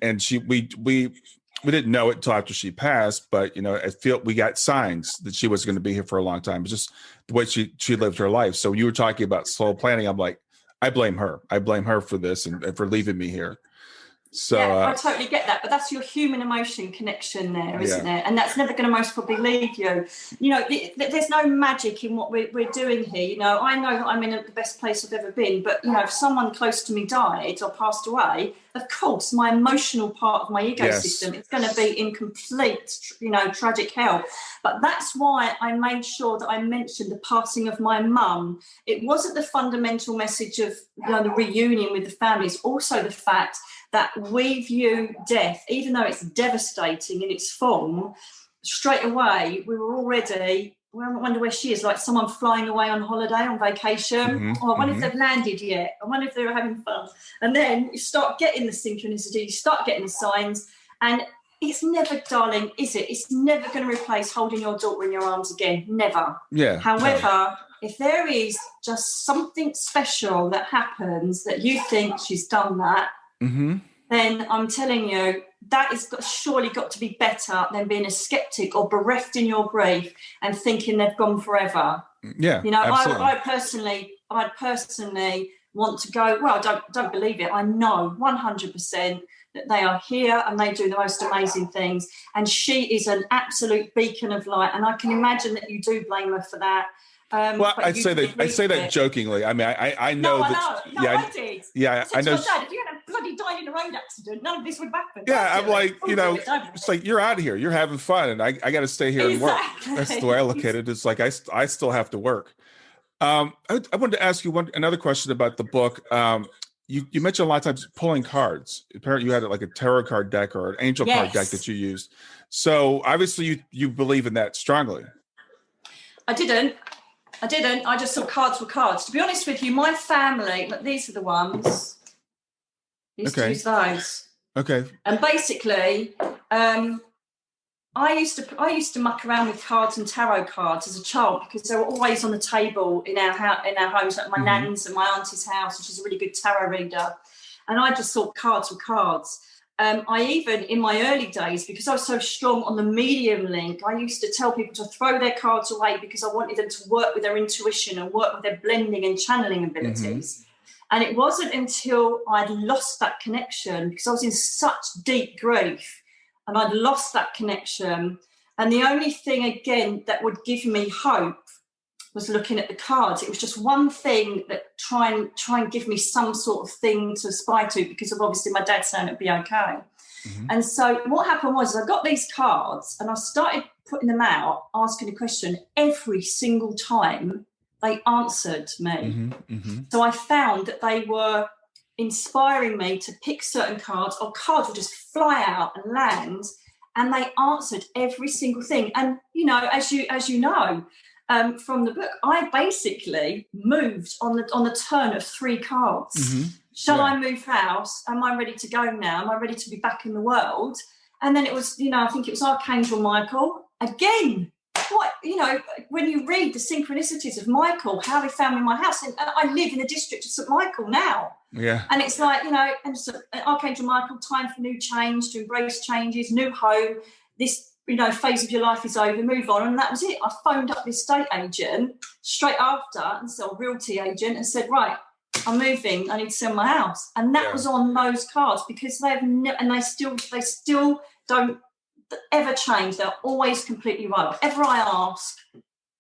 [SPEAKER 1] we didn't know it until after she passed, but you know, I feel we got signs that she was going to be here for a long time. It's just the way she lived her life. So you were talking about slow planning. I'm like, I blame her. I blame her for this and for leaving me here. So
[SPEAKER 3] I totally get that, but that's your human emotion connection there, isn't it? And that's never going to most probably leave you. You know, there's no magic in what we're doing here. You know, I know that I'm in the best place I've ever been, but you know, if someone close to me died or passed away, of course, my emotional part of my ecosystem is going to be in complete, you know, tragic hell. But that's why I made sure that I mentioned the passing of my mum. It wasn't the fundamental message of, you know, the reunion with the family. It's also the fact that we view death, even though it's devastating in its form, straight away we were already, well, I wonder where she is, like someone flying away on holiday, on vacation. I wonder if they've landed yet. I wonder if they're having fun. And then you start getting the synchronicity, you start getting the signs, and it's never, darling, is it? It's never going to replace holding your daughter in your arms again. Never.
[SPEAKER 1] Yeah.
[SPEAKER 3] However, if there is just something special that happens that you think she's done that, then I'm telling you, that has surely got to be better than being a skeptic or bereft in your grief and thinking they've gone forever.
[SPEAKER 1] Yeah,
[SPEAKER 3] you know,
[SPEAKER 1] absolutely.
[SPEAKER 3] I personally want to go, well, don't believe it. I know 100% that they are here and they do the most amazing things. And she is an absolute beacon of light. And I can imagine that you do blame her for that.
[SPEAKER 1] Well, I say that jokingly. I mean, I know that.
[SPEAKER 3] No, I did.
[SPEAKER 1] Yeah, I know.
[SPEAKER 3] Dad, if you had bloody died in a road accident, none of this would happen.
[SPEAKER 1] Yeah, I'm like, you know, it's like you're out of here. You're having fun, and I got to stay here and work. That's the way I look at it. It's like I still have to work. I wanted to ask you another question about the book. You mentioned a lot of times pulling cards. Apparently, you had like a tarot card deck or an angel card deck that you used. So obviously, you believe in that strongly.
[SPEAKER 3] I didn't. I just thought cards were cards. To be honest with you, my family, look, these are the ones. I used to use those. Okay. And basically, I used to muck around with cards and tarot cards as a child because they were always on the table in our homes, like my nan's and my auntie's house, which is a really good tarot reader. And I just thought cards were cards. I even, in my early days, because I was so strong on the medium link, I used to tell people to throw their cards away because I wanted them to work with their intuition and work with their blending and channeling abilities. And it wasn't until I'd lost that connection, because I was in such deep grief, and I'd lost that connection. And the only thing, again, that would give me hope was looking at the cards. It was just one thing that try and give me some sort of thing to aspire to, because of obviously my dad saying it'd be okay. Mm-hmm. And so what happened was I got these cards and I started putting them out, asking a question. Every single time they answered me. Mm-hmm. Mm-hmm. So I found that they were inspiring me to pick certain cards, or cards would just fly out and land, and they answered every single thing. And, you know, as you know, from the book, I basically moved on the turn of 3 cards. Mm-hmm. Shall I move house? Am I ready to go now? Am I ready to be back in the world? And then it was, you know, I think it was Archangel Michael. Again, what, you know, when you read the synchronicities of Michael, how he found me in my house, and I live in the district of St. Michael now. Yeah. And it's like, you know, and so Archangel Michael, time for new change, to embrace changes, new home. This, you know, phase of your life is over, move on. And that was it. I phoned up the estate agent straight after, and so a realty agent, and said, right, I'm moving, I need to sell my house. And that was on those cards, because they still don't ever change. They're always completely right. Whatever I ask,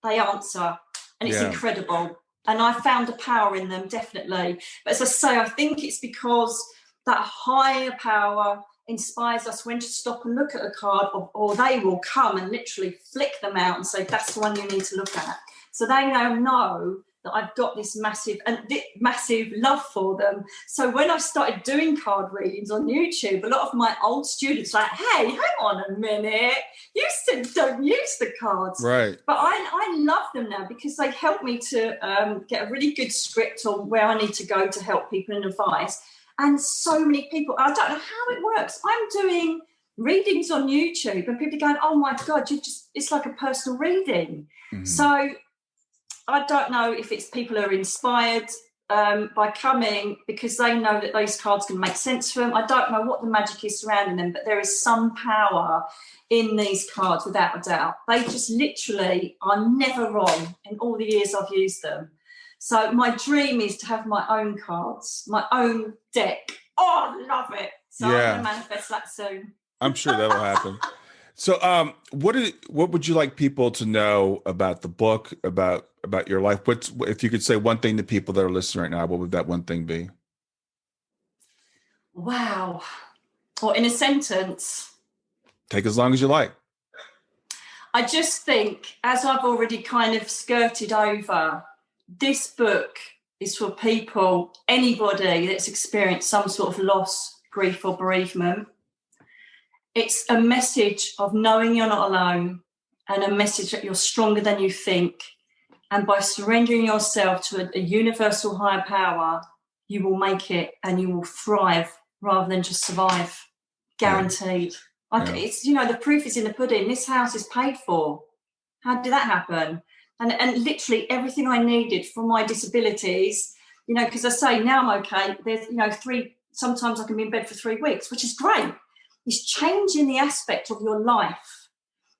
[SPEAKER 3] they answer, and it's incredible. And I found a power in them, definitely. But as I say, I think it's because that higher power inspires us when to stop and look at a card, or they will come and literally flick them out and say, that's the one you need to look at. So they now know that I've got this massive love for them. So when I started doing card readings on YouTube, a lot of my old students were like, hey, hang on a minute, you still don't use the cards. Right. But I love them now, because they help me to get a really good script on where I need to go to help people and advise. And so many people, I don't know how it works. I'm doing readings on YouTube and people are going, oh my God, it's like a personal reading. Mm-hmm. So I don't know if it's people who are inspired by coming because they know that those cards can make sense for them. I don't know what the magic is surrounding them, but there is some power in these cards without a doubt. They just literally are never wrong in all the years I've used them. So my dream is to have my own cards, my own deck. Oh, I love it. So I'm going to manifest that soon.
[SPEAKER 1] I'm sure that'll happen. So what would you like people to know about the book, about your life? If you could say one thing to people that are listening right now, what would that one thing be?
[SPEAKER 3] Wow. Or in a sentence?
[SPEAKER 1] Take as long as you like.
[SPEAKER 3] I just think, as I've already kind of skirted over, this book is for people, anybody that's experienced some sort of loss, grief or bereavement. It's a message of knowing you're not alone, and a message that you're stronger than you think. And by surrendering yourself to a universal higher power, you will make it and you will thrive rather than just survive. Guaranteed. It's, you know, the proof is in the pudding. This house is paid for. How did that happen? And literally everything I needed for my disabilities, you know, because I say now I'm okay. There's, you know, sometimes I can be in bed for 3 weeks, which is great. It's changing the aspect of your life,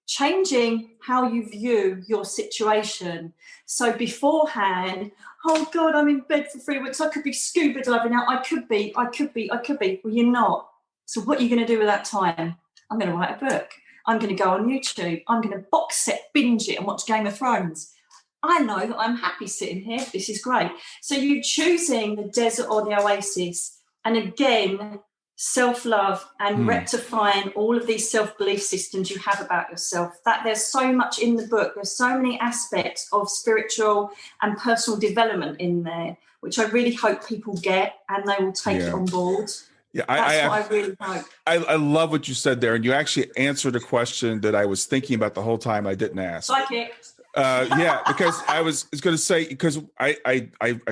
[SPEAKER 3] changing how you view your situation. So beforehand, oh God, I'm in bed for 3 weeks. I could be scuba diving now. I could be. Well, you're not. So what are you going to do with that time? I'm going to write a book. I'm going to go on YouTube. I'm going to box set, binge it and watch Game of Thrones. I know that I'm happy sitting here. This is great. So you're choosing the desert or the oasis. And again, self-love and rectifying all of these self-belief systems you have about yourself. That there's so much in the book. There's so many aspects of spiritual and personal development in there, which I really hope people get and they will take it on board. Yeah, I really hope.
[SPEAKER 1] I love what you said there, and you actually answered a question that I was thinking about the whole time I didn't ask.
[SPEAKER 3] Like it.
[SPEAKER 1] Because I was going to say, because I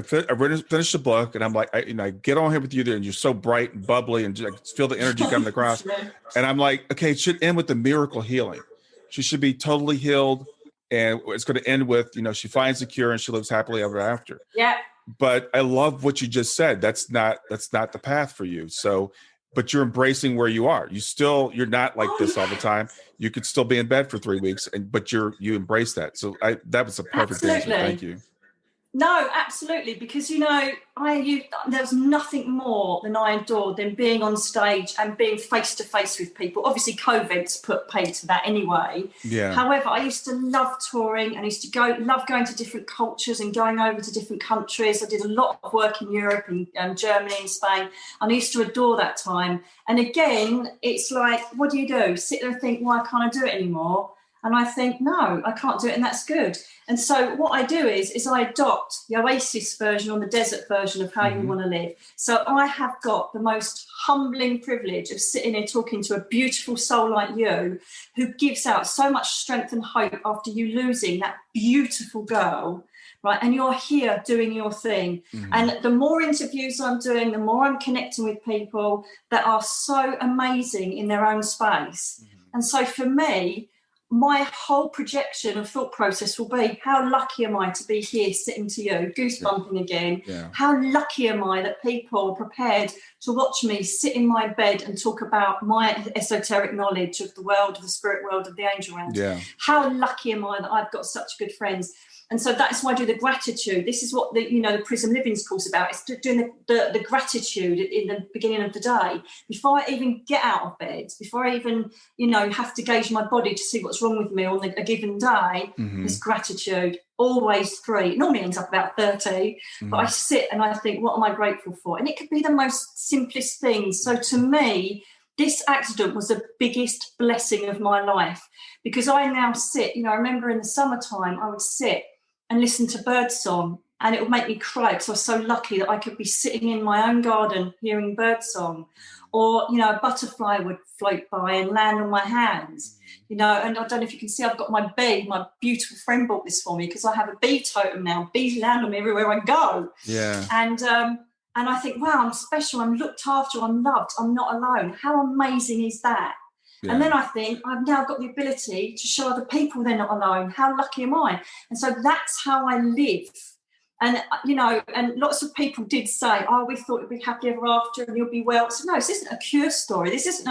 [SPEAKER 1] finished the book, and I'm like, I get on here with you there, and you're so bright and bubbly, and I feel the energy coming across, and I'm like, okay, it should end with the miracle healing. She should be totally healed, and it's going to end with, you know, she finds the cure and she lives happily ever after.
[SPEAKER 3] Yeah.
[SPEAKER 1] But I love what you just said. That's not the path for you. So, but you're embracing where you are. You're not like this all the time. You could still be in bed for 3 weeks, but you embrace that. So that was a perfect answer. Thank you.
[SPEAKER 3] No, absolutely, because there's nothing more than I adored than being on stage and being face to face with people. Obviously, COVID's put paid to that anyway.
[SPEAKER 1] Yeah.
[SPEAKER 3] However, I used to love touring, and I used to love going to different cultures and going over to different countries. I did a lot of work in Europe and Germany and Spain, and I used to adore that time. And again, it's like, what do you do? Sit there and think, why can't I do it anymore? And I think, no, I can't do it, and that's good. And so what I do is I adopt the Oasis version or the desert version of how you want to live. So I have got the most humbling privilege of sitting here talking to a beautiful soul like you, who gives out so much strength and hope after you losing that beautiful girl, right? And you're here doing your thing. And the more interviews I'm doing, the more I'm connecting with people that are so amazing in their own space. And so for me, my whole projection of thought process will be, how lucky am I to be here sitting to you, goosebumping again?
[SPEAKER 1] Yeah.
[SPEAKER 3] How lucky am I that people are prepared to watch me sit in my bed and talk about my esoteric knowledge of the world, of the spirit world, of the angel realm?
[SPEAKER 1] Yeah.
[SPEAKER 3] How lucky am I that I've got such good friends? And so that's why I do the gratitude. This is what the Prism Living's course about. It's doing the gratitude in the beginning of the day. Before I even get out of bed, before I even, have to gauge my body to see what's wrong with me on a given day, there's gratitude, always 3. It normally ends up about 30, but I sit and I think, what am I grateful for? And it could be the most simplest things. So to me, this accident was the biggest blessing of my life, because I now sit, I remember in the summertime, I would sit and listen to birdsong, and it would make me cry because I was so lucky that I could be sitting in my own garden hearing birdsong. Or, a butterfly would float by and land on my hands, and I don't know if you can see, I've got my bee. My beautiful friend bought this for me because I have a bee totem now. Bees land on me everywhere I go. Yeah. And I think, wow, I'm special. I'm looked after. I'm loved. I'm not alone. How amazing is that? Yeah. And then I think I've now got the ability to show other people they're not alone. How lucky am I? And so that's how I live. And, and lots of people did say, oh, we thought you'd be happy ever after and you'll be well. So no, this isn't a cure story. This isn't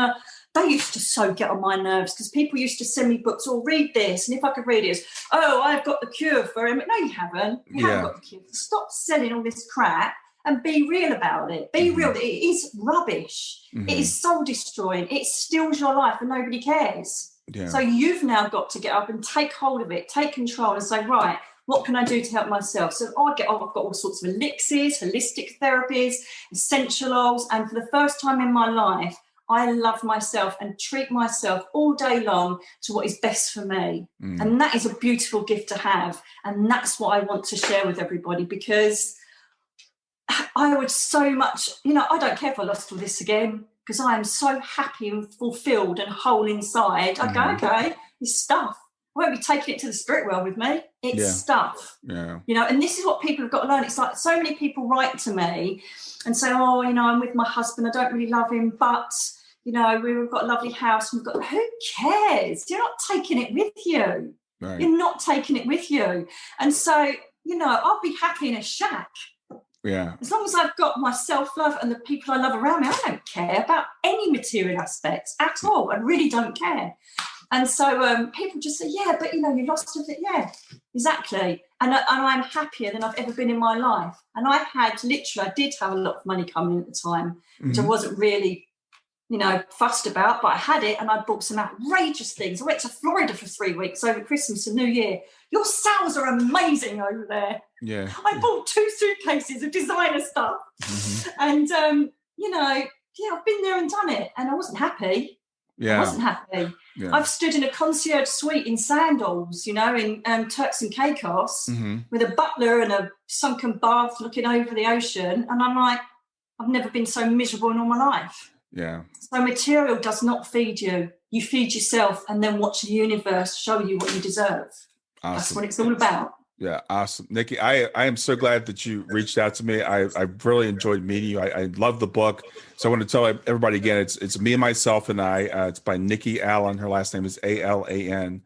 [SPEAKER 3] they used to so get on my nerves because people used to send me books, or read this. And if I could read it, I've got the cure for him. No, you haven't. You haven't got the cure. Stop selling all this crap and be real about it. Be real. It is rubbish. It is soul destroying. It steals your life and nobody cares. Yeah. So you've now got to get up and take hold of it, take control and say, right, what can I do to help myself? So I've got all sorts of elixirs, holistic therapies, essential oils. And for the first time in my life, I love myself and treat myself all day long to what is best for me. And that is a beautiful gift to have. And that's what I want to share with everybody, because I would so much, I don't care if I lost all this again, because I am so happy and fulfilled and whole inside. I go, okay, it's stuff. I won't be taking it to the spirit world with me. It's stuff. Yeah. And this is what people have got to learn. It's like so many people write to me and say, I'm with my husband. I don't really love him, but, we've got a lovely house. Who cares? You're not taking it with you. Right. You're not taking it with you. And so, I'll be happy in a shack. Yeah. As long as I've got my self-love and the people I love around me, I don't care about any material aspects at all. I really don't care. And so people just say, yeah, but, you lost everything. Yeah, exactly. And I'm happier than I've ever been in my life. And I did have a lot of money coming in at the time, which I wasn't really, fussed about, but I had it and I bought some outrageous things. I went to Florida for 3 weeks over Christmas and New Year. Your sales are amazing over there. Yeah. I bought 2 suitcases of designer stuff. And, I've been there and done it. And I wasn't happy. Yeah. I wasn't happy. Yeah. I've stood in a concierge suite in sandals, in Turks and Caicos with a butler and a sunken bath looking over the ocean. And I'm like, I've never been so miserable in all my life. Yeah. So material does not feed you. You feed yourself and then watch the universe show you what you deserve. Awesome. That's what it's all about.
[SPEAKER 1] Yeah, awesome. Nicky, I am so glad that you reached out to me. I really enjoyed meeting you. I love the book. So I want to tell everybody again, it's Me and Myself and I. It's by Nicky Allen. Her last name is Alan.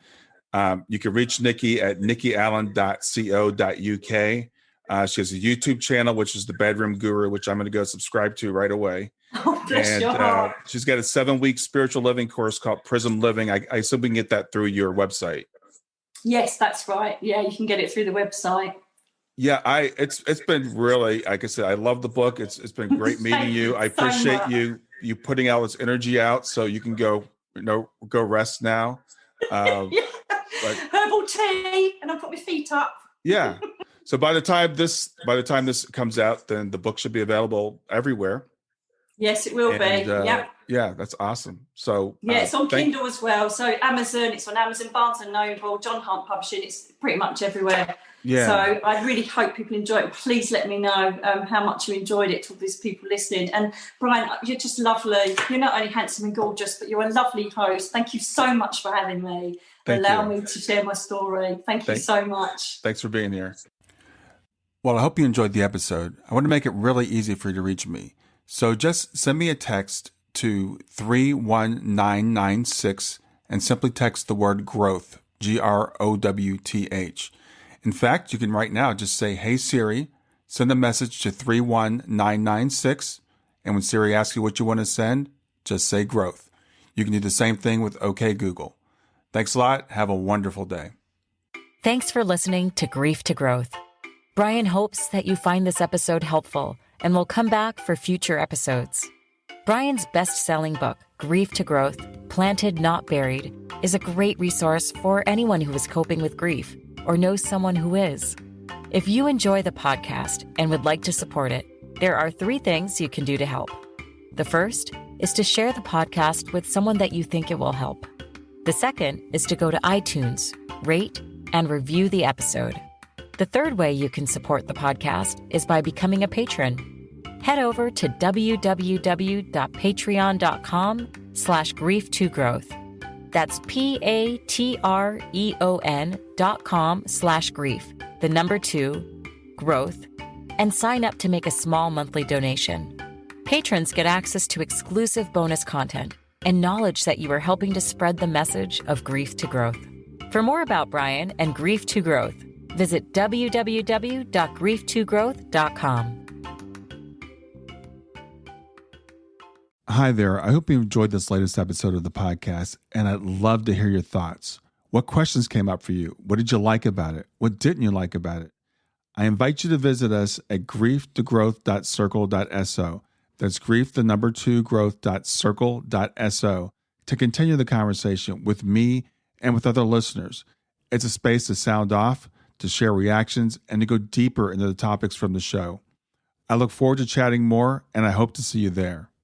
[SPEAKER 1] You can reach Nicky at nickyallen.co.uk. She has a YouTube channel, which is The Bedroom Guru, which I'm going to go subscribe to right away.
[SPEAKER 3] Oh, bless your heart.
[SPEAKER 1] She's got a 7-week spiritual living course called Prism Living. I assume we can get that through your website.
[SPEAKER 3] Yes, that's right. Yeah, you can get it through the website.
[SPEAKER 1] Yeah, it's been really, like I said, I love the book. It's been great meeting you. I
[SPEAKER 3] so
[SPEAKER 1] appreciate
[SPEAKER 3] much.
[SPEAKER 1] you putting all this energy out so you can go, go rest now. Uh,
[SPEAKER 3] Yeah.
[SPEAKER 1] but
[SPEAKER 3] Herbal tea, and I'll put my feet up.
[SPEAKER 1] yeah. So by the time this comes out, then the book should be available everywhere.
[SPEAKER 3] Yes, it will
[SPEAKER 1] And
[SPEAKER 3] be. Yeah.
[SPEAKER 1] yeah, that's awesome. So
[SPEAKER 3] Yeah, it's on
[SPEAKER 1] thank
[SPEAKER 3] Kindle as well. So Amazon, it's on Amazon, Barnes and Noble, John Hunt Publishing. It's pretty much everywhere.
[SPEAKER 1] yeah.
[SPEAKER 3] So I really hope people enjoy it. Please let me know how much you enjoyed it to all these people listening. And Brian, you're just lovely. You're not only handsome and gorgeous, but you're a lovely host. Thank you so much for having me. Allow me to share my story. Thank you so much.
[SPEAKER 1] Thanks for being here. Well, I hope you enjoyed the episode. I want to make it really easy for you to reach me. So just send me a text to 31996 and simply text the word growth, GROWTH. In fact, you can right now just say, "Hey Siri," send a message to 31996. And when Siri asks you what you want to send, just say growth. You can do the same thing with OK Google. Thanks a lot. Have a wonderful day.
[SPEAKER 2] Thanks for listening to Grief to Growth. Brian hopes that you find this episode helpful and will come back for future episodes. Brian's best-selling book, Grief to Growth, Planted Not Buried, is a great resource for anyone who is coping with grief or knows someone who is. If you enjoy the podcast and would like to support it, there are 3 things you can do to help. The first is to share the podcast with someone that you think it will help. The second is to go to iTunes, rate, and review the episode. The third way you can support the podcast is by becoming a patron. Head over to www.patreon.com/grief2growth. That's patreon.com/grief, the number 2, growth, and sign up to make a small monthly donation. Patrons get access to exclusive bonus content and knowledge that you are helping to spread the message of grief to growth. For more about Brian and Grief to Growth, visit www.grief2growth.com.
[SPEAKER 1] Hi there. I hope you enjoyed this latest episode of the podcast, and I'd love to hear your thoughts. What questions came up for you? What did you like about it? What didn't you like about it? I invite you to visit us at grieftogrowth.circle.so. That's grief, the number 2, growth.circle.so to continue the conversation with me and with other listeners. It's a space to sound off, to share reactions, and to go deeper into the topics from the show. I look forward to chatting more, and I hope to see you there.